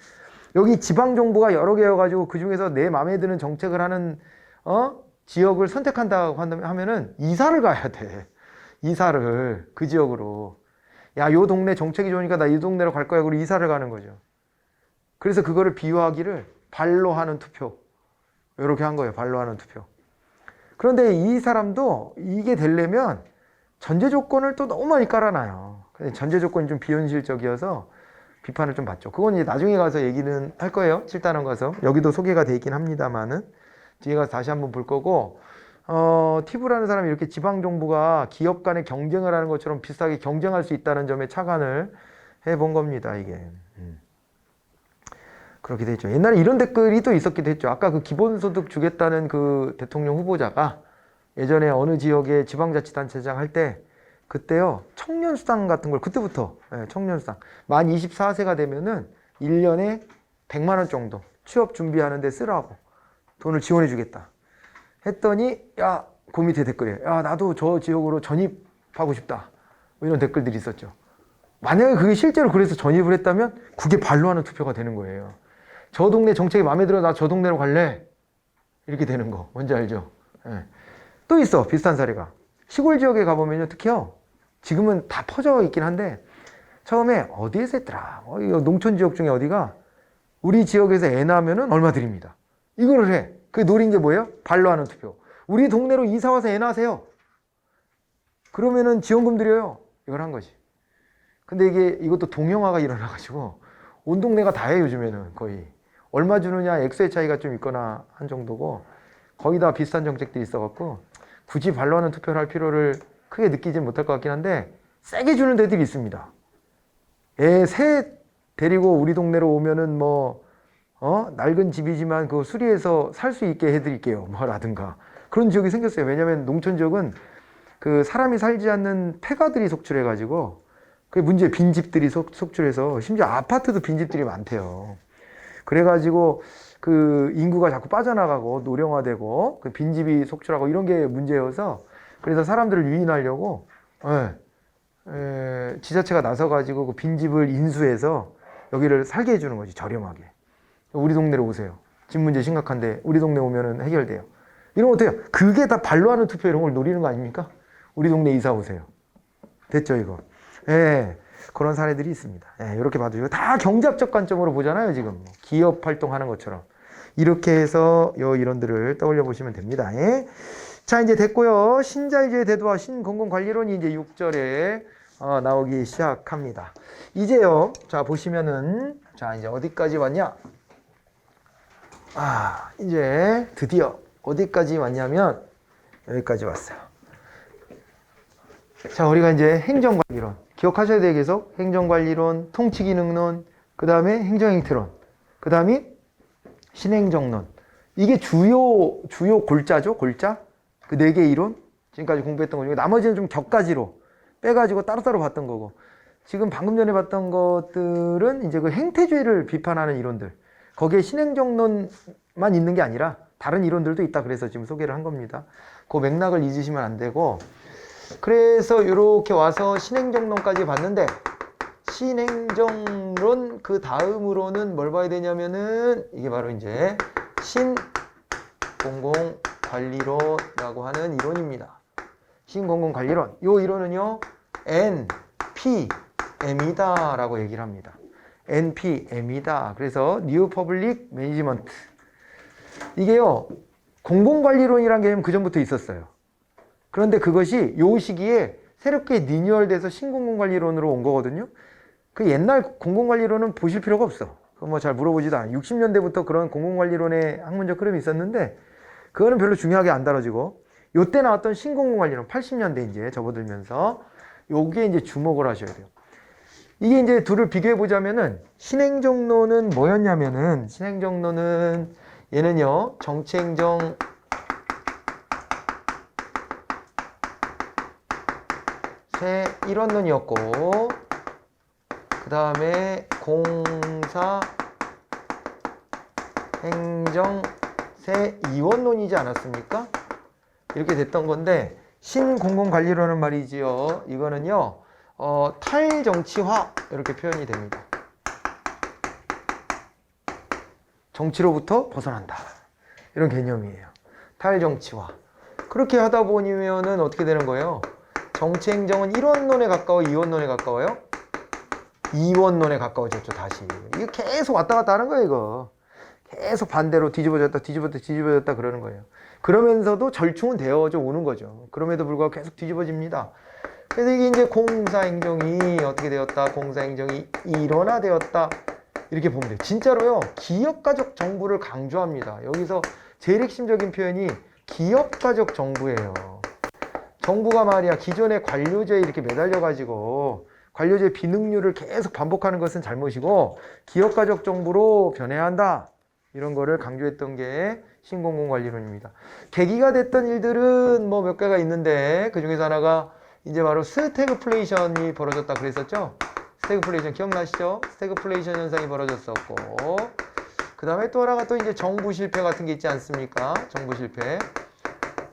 여기 지방정부가 여러 개여가지고 그 중에서 내 마음에 드는 정책을 하는 지역을 선택한다고 하면은 이사를 가야 돼. 이사를 그 지역으로. 야, 요 동네 정책이 좋으니까 나 이 동네로 갈 거야. 그리고 이사를 가는 거죠. 그래서 그거를 비유하기를 발로 하는 투표. 이렇게 한 거예요. 발로 하는 투표. 그런데 이 사람도 이게 되려면 전제 조건을 또 너무 많이 깔아놔요. 전제 조건이 좀 비현실적이어서 비판을 좀 받죠. 그건 이제 나중에 가서 얘기는 할 거예요. 7단원 가서. 여기도 소개가 돼 있긴 합니다만은. 뒤에 가서 다시 한번 볼 거고, 티브라는 사람이 이렇게 지방정부가 기업 간의 경쟁을 하는 것처럼 비슷하게 경쟁할 수 있다는 점에 착안을 해본 겁니다, 이게. 그렇게 됐죠. 옛날에 이런 댓글이 또 있었기도 했죠. 아까 그 기본소득 주겠다는 그 대통령 후보자가 예전에 어느 지역에 지방자치단체장 할 때 그때요, 청년수당 같은 걸 그때부터, 청년수당. 만 24세가 되면은 1년에 100만 원 정도 취업 준비하는 데 쓰라고 돈을 지원해 주겠다. 했더니, 야, 그 밑에 댓글에, 야, 나도 저 지역으로 전입하고 싶다. 뭐 이런 댓글들이 있었죠. 만약에 그게 실제로 그래서 전입을 했다면 그게 발로 하는 투표가 되는 거예요. 저 동네 정책이 마음에 들어, 나 저 동네로 갈래. 이렇게 되는 거. 뭔지 알죠? 예. 또 있어, 비슷한 사례가. 시골 지역에 가보면요, 특히요, 지금은 다 퍼져 있긴 한데, 처음에 어디에서 했더라? 농촌 지역 중에 어디가, 우리 지역에서 애 낳으면 얼마 드립니다. 이거를 해. 그게 노린 게 뭐예요? 발로 하는 투표. 우리 동네로 이사 와서 애 낳으세요. 그러면은 지원금 드려요. 이걸 한 거지. 근데 이것도 동형화가 일어나가지고 온 동네가 다 해, 요즘에는 거의. 얼마 주느냐 액수의 차이가 좀 있거나 한 정도고, 거의 다 비슷한 정책들이 있어갖고 굳이 반로하는 투표를 할 필요를 크게 느끼진 못할 것 같긴 한데, 세게 주는 데들이 있습니다. 새 데리고 우리 동네로 오면은 낡은 집이지만 그거 수리해서 살 수 있게 해드릴게요, 뭐라든가 그런 지역이 생겼어요. 왜냐면 농촌 지역은 그 사람이 살지 않는 폐가들이 속출해가지고, 그게 문제, 빈집들이 속출해서 심지어 아파트도 빈집들이 많대요. 그래가지고 그 인구가 자꾸 빠져나가고 노령화되고 그 빈집이 속출하고 이런 게 문제여서, 그래서 사람들을 유인하려고 지자체가 나서가지고 그 빈집을 인수해서 여기를 살게 해주는 거지, 저렴하게. 우리 동네로 오세요. 집 문제 심각한데 우리 동네 오면은 해결돼요. 이러면 어때요? 그게 다 반로하는 투표 이런 걸 노리는 거 아닙니까? 우리 동네 이사 오세요. 됐죠, 이거? 그런 사례들이 있습니다. 이렇게 봐도 이거 다 경제학적 관점으로 보잖아요, 지금. 기업 활동하는 것처럼. 이렇게 해서 요 이론들을 떠올려 보시면 됩니다. 자, 이제 됐고요. 신자유주의 대도와 신공공관리론이 이제 6절에 나오기 시작합니다. 이제요, 자, 보시면은, 자, 이제 어디까지 왔냐? 이제 드디어 어디까지 왔냐면, 여기까지 왔어요. 자, 우리가 이제 행정관리론. 기억하셔야 돼요, 계속. 행정관리론, 통치기능론, 그 다음에 행정행태론, 그 다음이 신행정론. 이게 주요 골자죠, 골자. 그 4개 이론. 지금까지 공부했던 거 중에 나머지는 좀 격가지로 빼가지고 따로따로 봤던 거고, 지금 방금 전에 봤던 것들은 이제 그 행태주의를 비판하는 이론들. 거기에 신행정론만 있는 게 아니라 다른 이론들도 있다. 그래서 지금 소개를 한 겁니다. 그 맥락을 잊으시면 안 되고, 그래서 이렇게 와서 신행정론까지 봤는데, 신행정론 그 다음으로는 뭘 봐야 되냐면은, 이게 바로 이제 신공공관리론이라고 하는 이론입니다. 신공공관리론. 이 이론은요, NPM이다 라고 얘기를 합니다. NPM이다. 그래서 New Public Management. 이게요, 공공관리론이라는 개념은 그 전부터 있었어요. 그런데 그것이 요 시기에 새롭게 리뉴얼돼서 신공공관리론으로 온 거거든요. 그 옛날 공공관리론은 보실 필요가 없어. 그거 잘 물어보지도 않아요. 60년대부터 그런 공공관리론의 학문적 흐름이 있었는데, 그거는 별로 중요하게 안 다뤄지고, 요때 나왔던 신공공관리론, 80년대 이제 접어들면서, 요게 이제 주목을 하셔야 돼요. 이게 이제 둘을 비교해 보자면은, 신행정론은 뭐였냐면은, 신행정론은 얘는요, 정치행정 새 일원론이었고, 그 다음에 공사 행정 새 이원론이지 않았습니까? 이렇게 됐던 건데, 신공공관리론은 말이지요, 이거는요, 탈정치화 이렇게 표현이 됩니다. 정치로부터 벗어난다, 이런 개념이에요. 탈정치화. 그렇게 하다 보면은 어떻게 되는 거예요? 정치행정은 1원론에 가까워, 2원론에 가까워요? 2원론에 가까워졌죠, 다시. 이거 계속 왔다 갔다 하는 거예요, 이거. 계속 반대로 뒤집어졌다 그러는 거예요. 그러면서도 절충은 되어져 오는 거죠. 그럼에도 불구하고 계속 뒤집어집니다. 그래서 이게 이제 공사행정이 어떻게 되었다, 공사행정이 일원화되었다, 이렇게 보면 돼요. 진짜로요, 기업가적 정부를 강조합니다. 여기서 제일 핵심적인 표현이 기업가적 정부예요. 정부가 말이야, 기존의 관료제에 이렇게 매달려가지고 관료제 비능률을 계속 반복하는 것은 잘못이고, 기업가적 정부로 변해야 한다, 이런 거를 강조했던 게 신공공관리론입니다. 계기가 됐던 일들은 뭐 몇 개가 있는데, 그 중에서 하나가 이제 바로 스태그플레이션이 벌어졌다 그랬었죠. 스태그플레이션 기억나시죠? 스태그플레이션 현상이 벌어졌었고, 그 다음에 또 하나가 또 이제 정부 실패 같은 게 있지 않습니까? 정부 실패.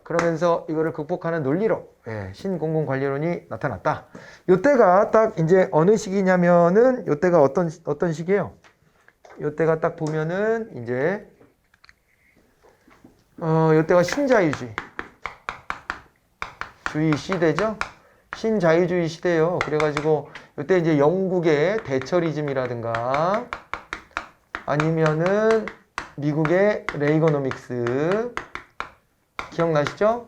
그러면서 이거를 극복하는 논리로, 신공공관리론이 나타났다. 요때가 딱 이제 어느 시기냐면은, 요때가 어떤 시기예요? 요때가 딱 보면은 이제 요때가 신자유주의 시대죠. 신자유주의 시대예요. 그래가지고 요때 이제 영국의 대처리즘이라든가 아니면은 미국의 레이거노믹스 기억나시죠?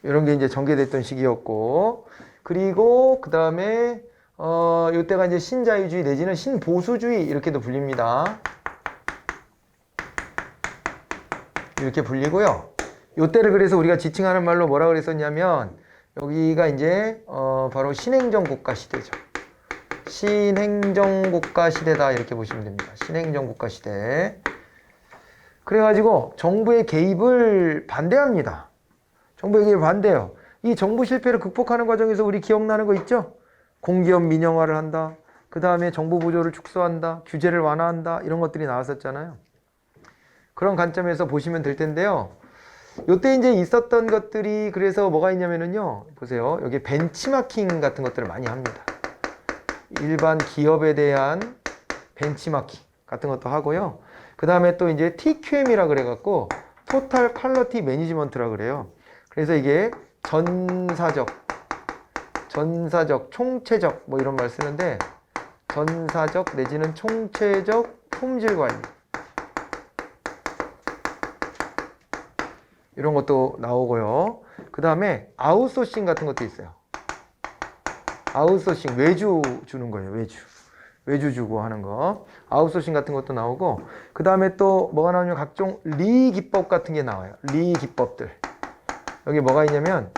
이런 게 이제 전개됐던 시기였고, 그리고 그 다음에 이때가 이제 신자유주의 내지는 신보수주의 이렇게도 불립니다. 이렇게 불리고요. 이때를 그래서 우리가 지칭하는 말로 뭐라 그랬었냐면 여기가 이제 바로 신행정국가 시대죠. 신행정국가 시대다 이렇게 보시면 됩니다. 신행정국가 시대. 그래가지고 정부의 개입을 반대합니다. 정부의 개입을 반대해요. 이 정부 실패를 극복하는 과정에서 우리 기억나는 거 있죠? 공기업 민영화를 한다. 그 다음에 정부 보조를 축소한다. 규제를 완화한다. 이런 것들이 나왔었잖아요. 그런 관점에서 보시면 될 텐데요. 요때 이제 있었던 것들이 그래서 뭐가 있냐면은요. 보세요. 여기 벤치마킹 같은 것들을 많이 합니다. 일반 기업에 대한 벤치마킹 같은 것도 하고요. 그 다음에 또 이제 TQM이라 그래갖고 토탈 퀄리티 매니지먼트라 그래요. 그래서 이게 전사적, 총체적 뭐 이런 말 쓰는데 전사적 내지는 총체적 품질 관리 이런 것도 나오고요. 그 다음에 아웃소싱 같은 것도 있어요. 아웃소싱, 외주 주는 거예요. 외주 주고 하는 거. 아웃소싱 같은 것도 나오고, 그 다음에 또 뭐가 나오냐면 각종 리기법 같은 게 나와요. 리기법들. 여기 뭐가 있냐면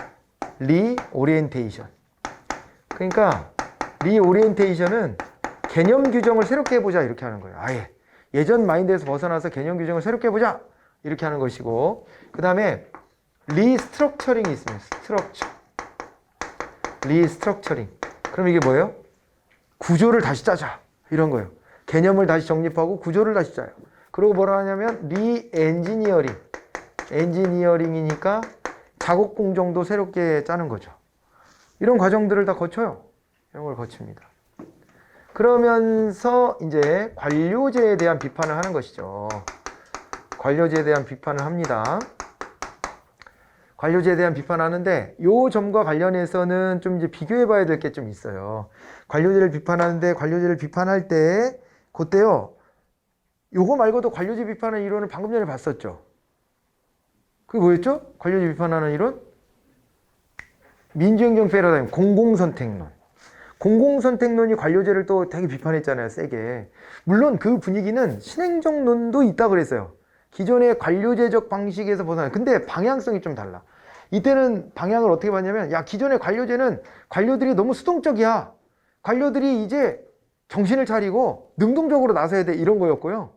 리오리엔테이션. 그러니까 리오리엔테이션은 개념 규정을 새롭게 해보자 이렇게 하는 거예요. 아예 예전 마인드에서 벗어나서 개념 규정을 새롭게 해보자 이렇게 하는 것이고, 그 다음에 리스트럭처링이 있습니다. 리스트럭처링. 그럼 이게 뭐예요? 구조를 다시 짜자 이런 거예요. 개념을 다시 정립하고 구조를 다시 짜요. 그리고 뭐라 하냐면 리엔지니어링. 엔지니어링이니까 작업 공정도 새롭게 짜는 거죠. 이런 과정들을 다 거쳐요. 이런 걸 거칩니다. 그러면서 이제 관료제에 대한 비판을 하는 것이죠. 관료제에 대한 비판을 합니다. 관료제에 대한 비판하는데 요 점과 관련해서는 좀 이제 비교해 봐야 될 게 좀 있어요. 관료제를 비판하는데 관료제를 비판할 때 그때요. 요거 말고도 관료제 비판하는 이론을 방금 전에 봤었죠. 그게 뭐였죠? 관료제 비판하는 이론? 민주행정 패러다임, 공공선택론. 공공선택론이 관료제를 또 되게 비판했잖아요. 세게. 물론 그 분위기는 신행정론도 있다 그랬어요. 기존의 관료제적 방식에서 벗어나. 근데 방향성이 좀 달라. 이때는 방향을 어떻게 봤냐면, 야, 기존의 관료제는 관료들이 너무 수동적이야. 관료들이 이제 정신을 차리고 능동적으로 나서야 돼. 이런 거였고요.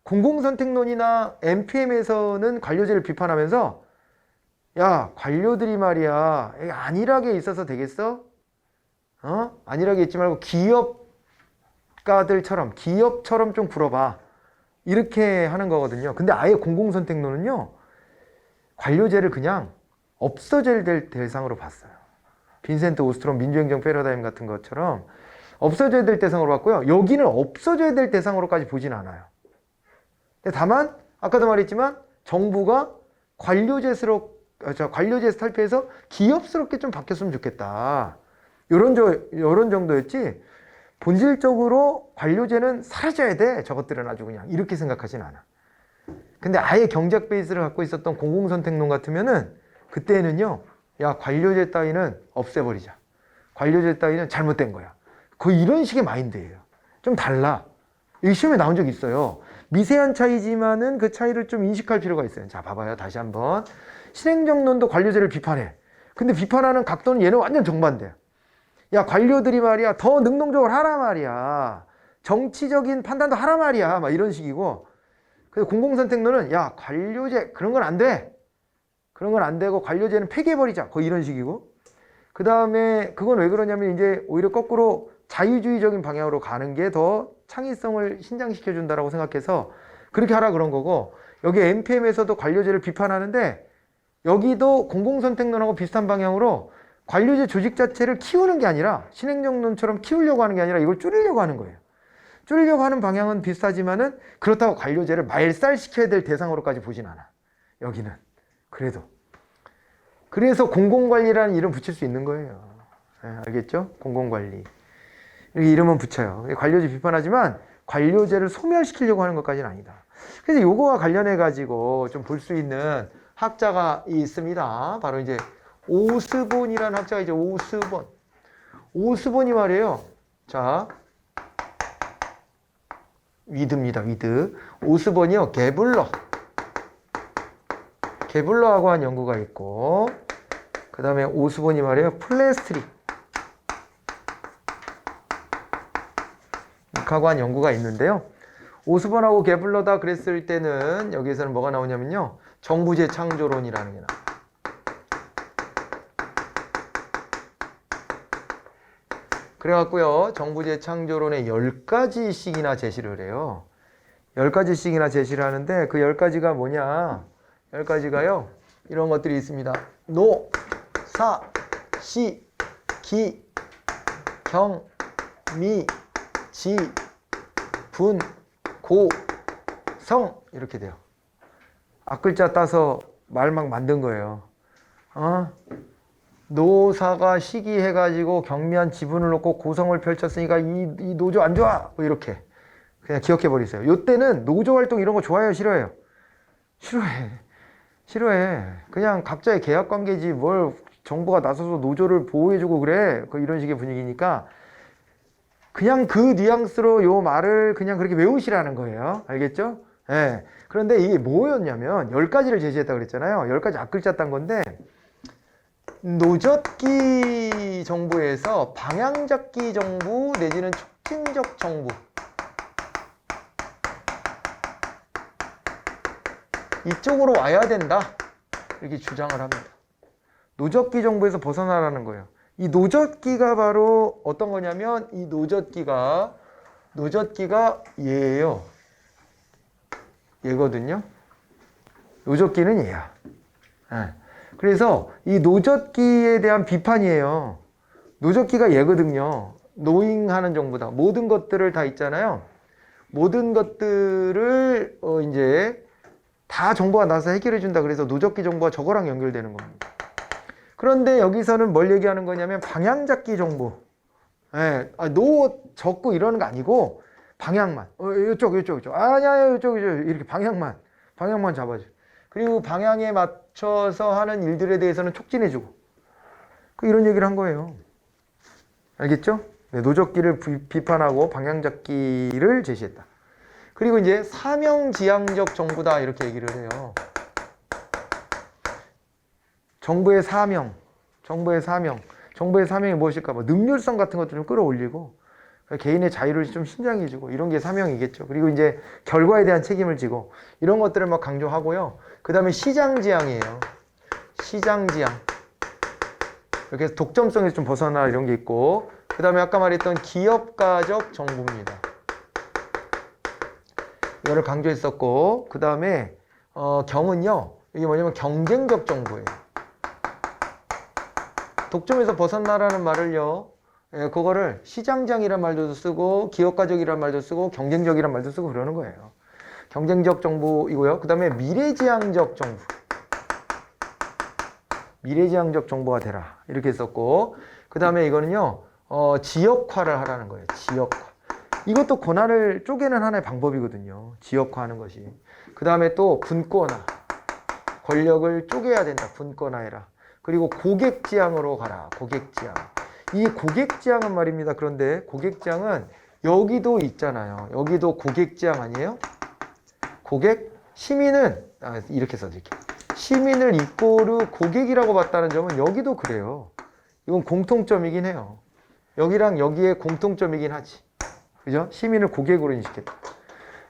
공공선택론이나 NPM에서는 관료제를 비판하면서, 야, 관료들이 말이야, 안일하게 있어서 되겠어? 안일하게 있지 말고 기업처럼 좀 굴어봐. 이렇게 하는 거거든요. 근데 아예 공공선택론은요, 관료제를 그냥 없어져야 될 대상으로 봤어요. 빈센트 오스트롬 민주행정 패러다임 같은 것처럼 없어져야 될 대상으로 봤고요. 여기는 없어져야 될 대상으로까지 보진 않아요. 근데 다만 아까도 말했지만 정부가 관료제에서 탈피해서 기업스럽게 좀 바뀌었으면 좋겠다. 이런 정도였지, 본질적으로 관료제는 사라져야 돼. 저것들은 아주 그냥 이렇게 생각하진 않아. 근데 아예 경제학 베이스를 갖고 있었던 공공선택론 같으면은 그때는요, 야, 관료제 따위는 없애버리자. 관료제 따위는 잘못된 거야. 거의 이런 식의 마인드예요. 좀 달라. 이 시험에 나온 적이 있어요. 미세한 차이지만은 그 차이를 좀 인식할 필요가 있어요. 자, 봐봐요. 다시 한번. 신행정론도 관료제를 비판해. 근데 비판하는 각도는 얘는 완전 정반대야. 야, 관료들이 말이야, 더 능동적으로 하라 말이야. 정치적인 판단도 하라 말이야. 막 이런 식이고. 그래서 공공선택론은, 야, 관료제, 그런 건 안 돼. 그런 건 안 되고, 관료제는 폐기해버리자. 거의 이런 식이고. 그 다음에, 그건 왜 그러냐면, 이제 오히려 거꾸로 자유주의적인 방향으로 가는 게 더 창의성을 신장시켜준다라고 생각해서 그렇게 하라 그런 거고, 여기 NPM에서도 관료제를 비판하는데, 여기도 공공선택론하고 비슷한 방향으로 관료제 조직 자체를 키우는 게 아니라, 신행정론처럼 키우려고 하는 게 아니라 이걸 줄이려고 하는 거예요. 줄이려고 하는 방향은 비슷하지만은 그렇다고 관료제를 말살시켜야 될 대상으로까지 보진 않아. 여기는. 그래도. 그래서 공공관리라는 이름 붙일 수 있는 거예요. 네, 알겠죠? 공공관리. 이렇게 이름은 붙여요. 관료제 비판하지만 관료제를 소멸시키려고 하는 것까지는 아니다. 그래서 요거와 관련해가지고 좀 볼 수 있는 학자가 있습니다. 바로 이제 오스본이라는 학자가 이제 오스본이 말이에요. 자, 위드입니다. 위드. 오스본이요. 게블러하고 한 연구가 있고, 그 다음에 오스본이 말이에요. 플레스트릭 하고 한 연구가 있는데요. 오스본하고 게블러다 그랬을 때는 여기에서는 뭐가 나오냐면요. 정부제 창조론이라는 게 나와요. 그래갖고요. 정부제 창조론의 10가지씩이나 제시를 해요. 10가지씩이나 제시를 하는데 그 10가지가 뭐냐. 10가지가요. 이런 것들이 있습니다. 노, 사, 시, 기, 경, 미, 지, 분, 고, 성 이렇게 돼요. 앞글자 따서 말 막 만든 거예요. 노사가 시기해가지고 경미한 지분을 놓고 고성을 펼쳤으니까 이 노조 안 좋아! 뭐 이렇게 그냥 기억해버리세요. 요때는 노조 활동 이런 거 좋아해요? 싫어해요? 싫어해. 그냥 각자의 계약관계지 뭘 정부가 나서서 노조를 보호해주고 그래. 이런 식의 분위기니까 그냥 그 뉘앙스로 요 말을 그냥 그렇게 외우시라는 거예요. 알겠죠? 예. 그런데 이게 뭐였냐면 10가지를 제시했다고 그랬잖아요. 10가지 앞글자 딴 건데 노젓기 정부에서 방향잡기 정부 내지는 촉진적 정부 이쪽으로 와야 된다 이렇게 주장을 합니다. 노젓기 정부에서 벗어나라는 거예요. 이 노젓기가 바로 어떤 거냐면 이 노젓기가 얘예요. 얘거든요. 노젓기는 얘야. 네. 그래서 이 노젓기에 대한 비판이에요. 노젓기가 얘거든요. 노잉하는 정부다. 모든 것들을 다 있잖아요. 모든 것들을 이제 다 정부가 나서 해결해 준다. 그래서 노젓기 정부가 저거랑 연결되는 겁니다. 그런데 여기서는 뭘 얘기하는 거냐면 방향잡기 정부. 예, 노 적고 이러는 거 아니고 방향만. 이쪽. 아니야, 이쪽. 이렇게 방향만 잡아줘. 그리고 방향에 맞춰서 하는 일들에 대해서는 촉진해주고. 이런 얘기를 한 거예요. 알겠죠? 네, 노젓기를 비판하고 방향잡기를 제시했다. 그리고 이제 사명지향적 정부다 이렇게 얘기를 해요. 정부의 사명이 무엇일까? 뭐 능률성 같은 것도 좀 끌어올리고 개인의 자유를 좀 신장해주고 이런 게 사명이겠죠. 그리고 이제 결과에 대한 책임을 지고 이런 것들을 막 강조하고요. 그 다음에 시장지향이에요. 시장지향. 이렇게 해서 독점성에서 좀 벗어나 이런 게 있고 그 다음에 아까 말했던 기업가적 정부입니다. 이거를 강조했었고 그 다음에 경은요. 이게 뭐냐면 경쟁적 정부예요. 독점에서 벗어나라는 말을요. 그거를 시장장이란 말도 쓰고 기업가적이란 말도 쓰고 경쟁적이란 말도 쓰고 그러는 거예요. 경쟁적 정부이고요. 그 다음에 미래지향적 정부. 미래지향적 정부가 되라. 이렇게 썼고 그 다음에 이거는요. 지역화를 하라는 거예요. 지역화. 이것도 권한을 쪼개는 하나의 방법이거든요. 지역화하는 것이. 그 다음에 또 분권화. 권력을 쪼개야 된다. 분권화해라. 그리고 고객지향으로 가라. 고객지향. 이 고객지향은 말입니다. 그런데 고객지향은 여기도 있잖아요. 여기도 고객지향 아니에요? 시민은 이렇게 써드릴게요. 시민을 이꼬르 고객이라고 봤다는 점은 여기도 그래요. 이건 공통점이긴 해요. 여기랑 여기에 공통점이긴 하지. 그죠? 시민을 고객으로 인식했다.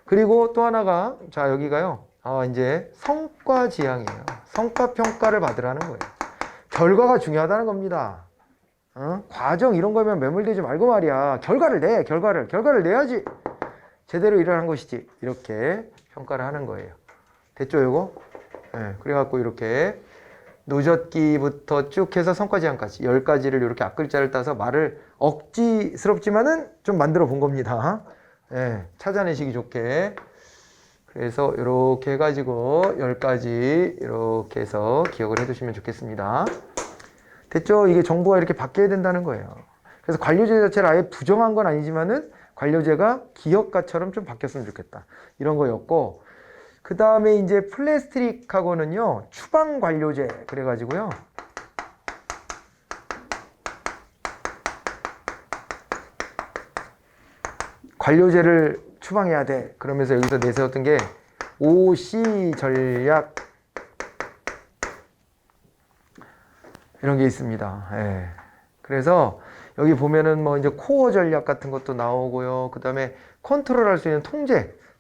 그리고 또 하나가 자 여기가요. 이제 성과지향이에요. 성과평가를 받으라는 거예요. 결과가 중요하다는 겁니다. 과정 이런 거면 매몰되지 말고 말이야. 결과를 내야지 제대로 일을 한 것이지. 이렇게 평가를 하는 거예요. 됐죠, 요거? 네, 그래갖고 이렇게 노젓기부터 쭉 해서 성과지향까지 10가지를 이렇게 앞글자를 따서 말을 억지스럽지만은 좀 만들어 본 겁니다. 네, 찾아내시기 좋게. 그래서 이렇게 해가지고 10가지 이렇게 해서 기억을 해두시면 좋겠습니다. 됐죠? 이게 정부가 이렇게 바뀌어야 된다는 거예요. 그래서 관료제 자체를 아예 부정한 건 아니지만은 관료제가 기업가처럼 좀 바뀌었으면 좋겠다. 이런 거였고, 그 다음에 이제 플래스트릭하고는요, 추방관료제. 그래가지고요. 관료제를 추방해야 돼. 그러면서 여기서 내세웠던 게 OC 전략 이런 게 있습니다. 예. 그래서 여기 보면은 뭐 이제 코어 전략 같은 것도 나오고요. 그 다음에 컨트롤할 수 있는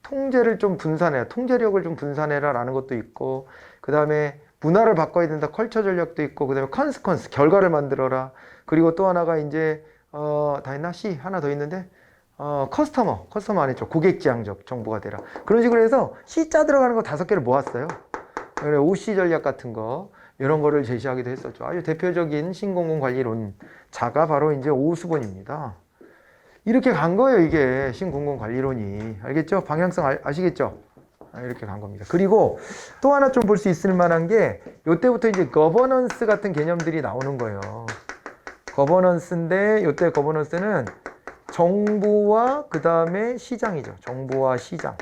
통제를 좀 분산해라. 통제력을 좀 분산해라 라는 것도 있고, 그 다음에 문화를 바꿔야 된다. 컬처 전략도 있고, 그 다음에 컨스퀀스, 결과를 만들어라. 그리고 또 하나가 이제, 다 했나? C, 하나 더 있는데, 커스터머 안 했죠. 고객지향적 정보가 되라. 그런 식으로 해서 C자 들어가는 거 5개를 모았어요. 그래, OC 전략 같은 거, 이런 거를 제시하기도 했었죠. 아주 대표적인 신공공관리론자가 바로 이제 오수본입니다. 이렇게 간 거예요, 이게 신공공관리론이. 알겠죠? 방향성 아시겠죠? 이렇게 간 겁니다. 그리고 또 하나 좀 볼 수 있을 만한 게 이때부터 이제 거버넌스 같은 개념들이 나오는 거예요. 거버넌스인데 이때 거버넌스는 정부와 그 다음에 시장이죠. 정부와 시장.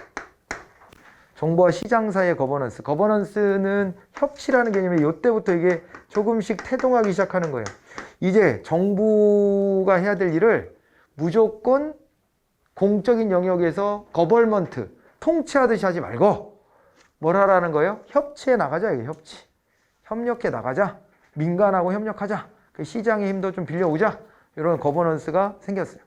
정부와 시장 사이의 거버넌스. 거버넌스는 협치라는 개념이 이때부터 이게 조금씩 태동하기 시작하는 거예요. 이제 정부가 해야 될 일을 무조건 공적인 영역에서 거벌먼트, 통치하듯이 하지 말고 뭘 하라는 거예요? 협치해 나가자, 이게 협치. 협력해 나가자. 민간하고 협력하자. 그 시장의 힘도 좀 빌려오자. 이런 거버넌스가 생겼어요.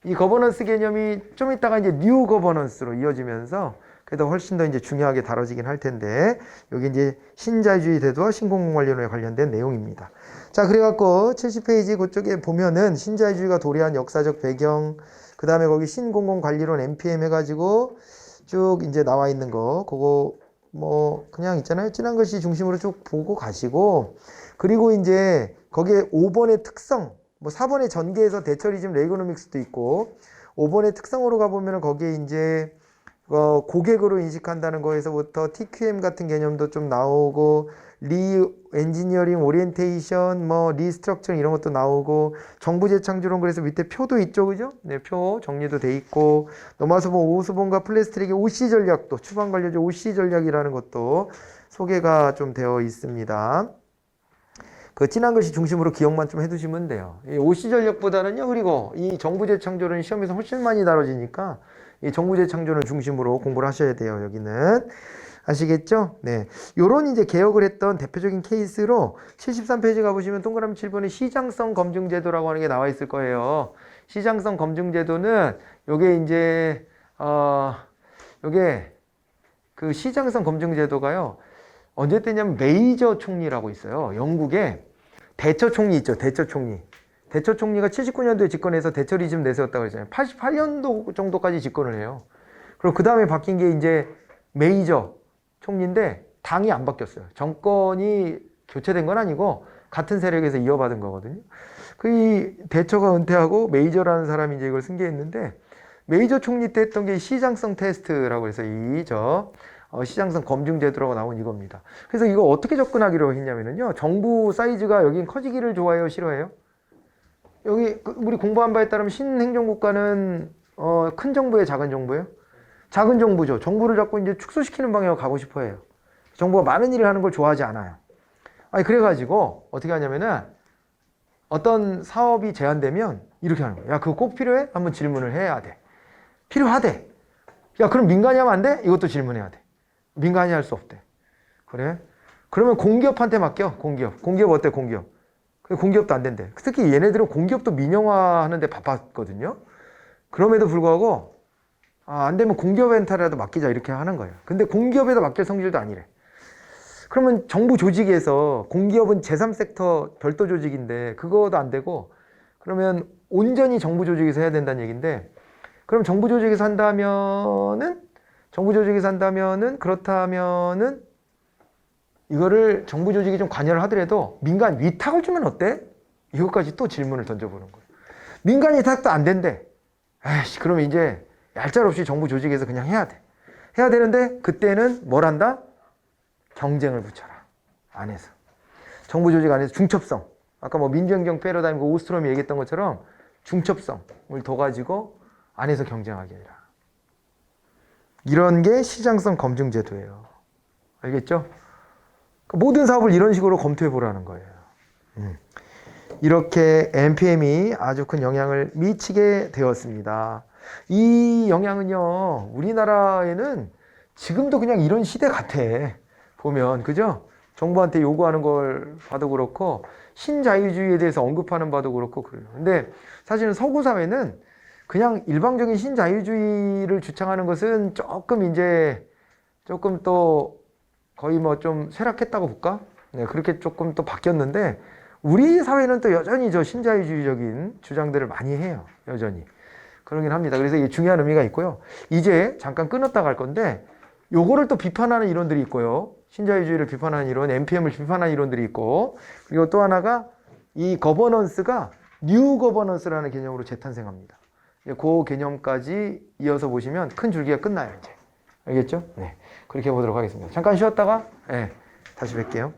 이 거버넌스 개념이 좀 이따가 이제 뉴 거버넌스로 이어지면서 그래도 훨씬 더 이제 중요하게 다뤄지긴 할 텐데, 여기 이제 신자유주의 제도와 신공공관리론에 관련된 내용입니다. 자, 그래갖고 70페이지 그쪽에 보면은 신자유주의가 도래한 역사적 배경, 그 다음에 거기 신공공관리론 NPM 해가지고 쭉 이제 나와 있는 거, 그거 뭐 그냥 있잖아요. 진한 글씨 중심으로 쭉 보고 가시고, 그리고 이제 거기에 5번의 특성, 뭐 4번의 전개에서 대처리즘 레이고노믹스도 있고, 5번의 특성으로 가보면 거기에 이제 고객으로 인식한다는 거에서부터 TQM 같은 개념도 좀 나오고, 엔지니어링 오리엔테이션, 뭐 리스트럭처 이런 것도 나오고, 정부 재창조론, 그래서 밑에 표도 있죠, 그죠? 네, 표 정리도 돼 있고, 넘어서 뭐 오수본과 플래스트릭의 OC 전략도, 추방 관료제 OC 전략이라는 것도 소개가 좀 되어 있습니다. 그 진한 글씨 중심으로 기억만 좀 해두시면 돼요. 이 OC 전략보다는요, 그리고 이 정부 재창조론 시험에서 훨씬 많이 다뤄지니까 이 정부 재창조론 중심으로 공부를 하셔야 돼요. 여기는 아시겠죠? 네, 요런 이제 개혁을 했던 대표적인 케이스로 73페이지 가보시면 동그라미 7번에 시장성 검증제도라고 하는 게 나와 있을 거예요. 시장성 검증제도는 요게 이제 요게 그 시장성 검증제도가요, 언제 때냐면 메이저 총리라고 있어요. 영국에 대처 총리 있죠. 대처 총리. 대처 총리가 79년도에 집권해서 대처리즘 내세웠다고 했잖아요. 88년도 정도까지 집권을 해요. 그리고 그 다음에 바뀐 게 이제 메이저 총리인데 당이 안 바뀌었어요. 정권이 교체된 건 아니고 같은 세력에서 이어받은 거거든요. 그 대처가 은퇴하고 메이저라는 사람이 이제 이걸 승계했는데, 메이저 총리 때 했던 게 시장성 테스트라고 해서 시장성 검증제도라고 나온 이겁니다. 그래서 이거 어떻게 접근하기로 했냐면요, 정부 사이즈가 여긴 커지기를 좋아해요, 싫어해요? 여기 우리 공부한 바에 따르면 신행정국가는 큰 정부예요, 작은 정부예요? 작은 정부죠. 정부를 자꾸 이제 축소시키는 방향으로 가고 싶어 해요. 정부가 많은 일을 하는 걸 좋아하지 않아요. 아니, 그래가지고 어떻게 하냐면은 어떤 사업이 제한되면 이렇게 하는 거예요. 야, 그거 꼭 필요해? 한번 질문을 해야 돼. 필요하대. 야, 그럼 민간이 하면 안 돼? 이것도 질문해야 돼. 민간이 할 수 없대. 그래? 그러면 공기업한테 맡겨. 공기업 어때? 공기업. 공기업도 안 된대. 특히 얘네들은 공기업도 민영화하는데 바빴거든요. 그럼에도 불구하고 안 되면 공기업한테라도 맡기자 이렇게 하는 거예요. 근데 공기업에다 맡길 성질도 아니래. 그러면 정부 조직에서 공기업은 제3섹터 별도 조직인데 그거도 안 되고, 그러면 온전히 정부 조직에서 해야 된다는 얘기인데, 그럼 정부 조직에서 한다면은 그렇다면은 이거를 정부 조직이 좀 관여를 하더라도 민간 위탁을 주면 어때? 이것까지 또 질문을 던져보는 거예요. 민간 위탁도 안 된대. 에이씨, 그러면 이제 얄짤없이 정부 조직에서 그냥 해야 돼. 해야 되는데 그때는 뭘 한다? 경쟁을 붙여라. 안에서. 정부 조직 안에서 중첩성. 아까 뭐 민주행정 패러다임 그 오스트롬이 얘기했던 것처럼 중첩성을 둬가지고 안에서 경쟁하게 해라. 이런 게 시장성 검증제도예요. 알겠죠? 모든 사업을 이런 식으로 검토해 보라는 거예요. 이렇게 NPM이 아주 큰 영향을 미치게 되었습니다. 이 영향은요, 우리나라에는 지금도 그냥 이런 시대 같아. 보면, 그죠? 정부한테 요구하는 걸 봐도 그렇고, 신자유주의에 대해서 언급하는 바도 그렇고, 그래요. 근데 사실은 서구 사회는 그냥 일방적인 신자유주의를 주창하는 것은 조금 또 거의 뭐 좀 쇠락했다고 볼까? 네, 그렇게 조금 또 바뀌었는데, 우리 사회는 또 여전히 저 신자유주의적인 주장들을 많이 해요. 여전히. 그러긴 합니다. 그래서 이게 중요한 의미가 있고요. 이제 잠깐 끊었다 갈 건데, 요거를 또 비판하는 이론들이 있고요. 신자유주의를 비판하는 이론, NPM을 비판하는 이론들이 있고, 그리고 또 하나가 이 거버넌스가 뉴 거버넌스라는 개념으로 재탄생합니다. 그 개념까지 이어서 보시면 큰 줄기가 끝나요, 이제. 알겠죠? 네. 그렇게 해보도록 하겠습니다. 잠깐 쉬었다가, 네, 다시 뵐게요.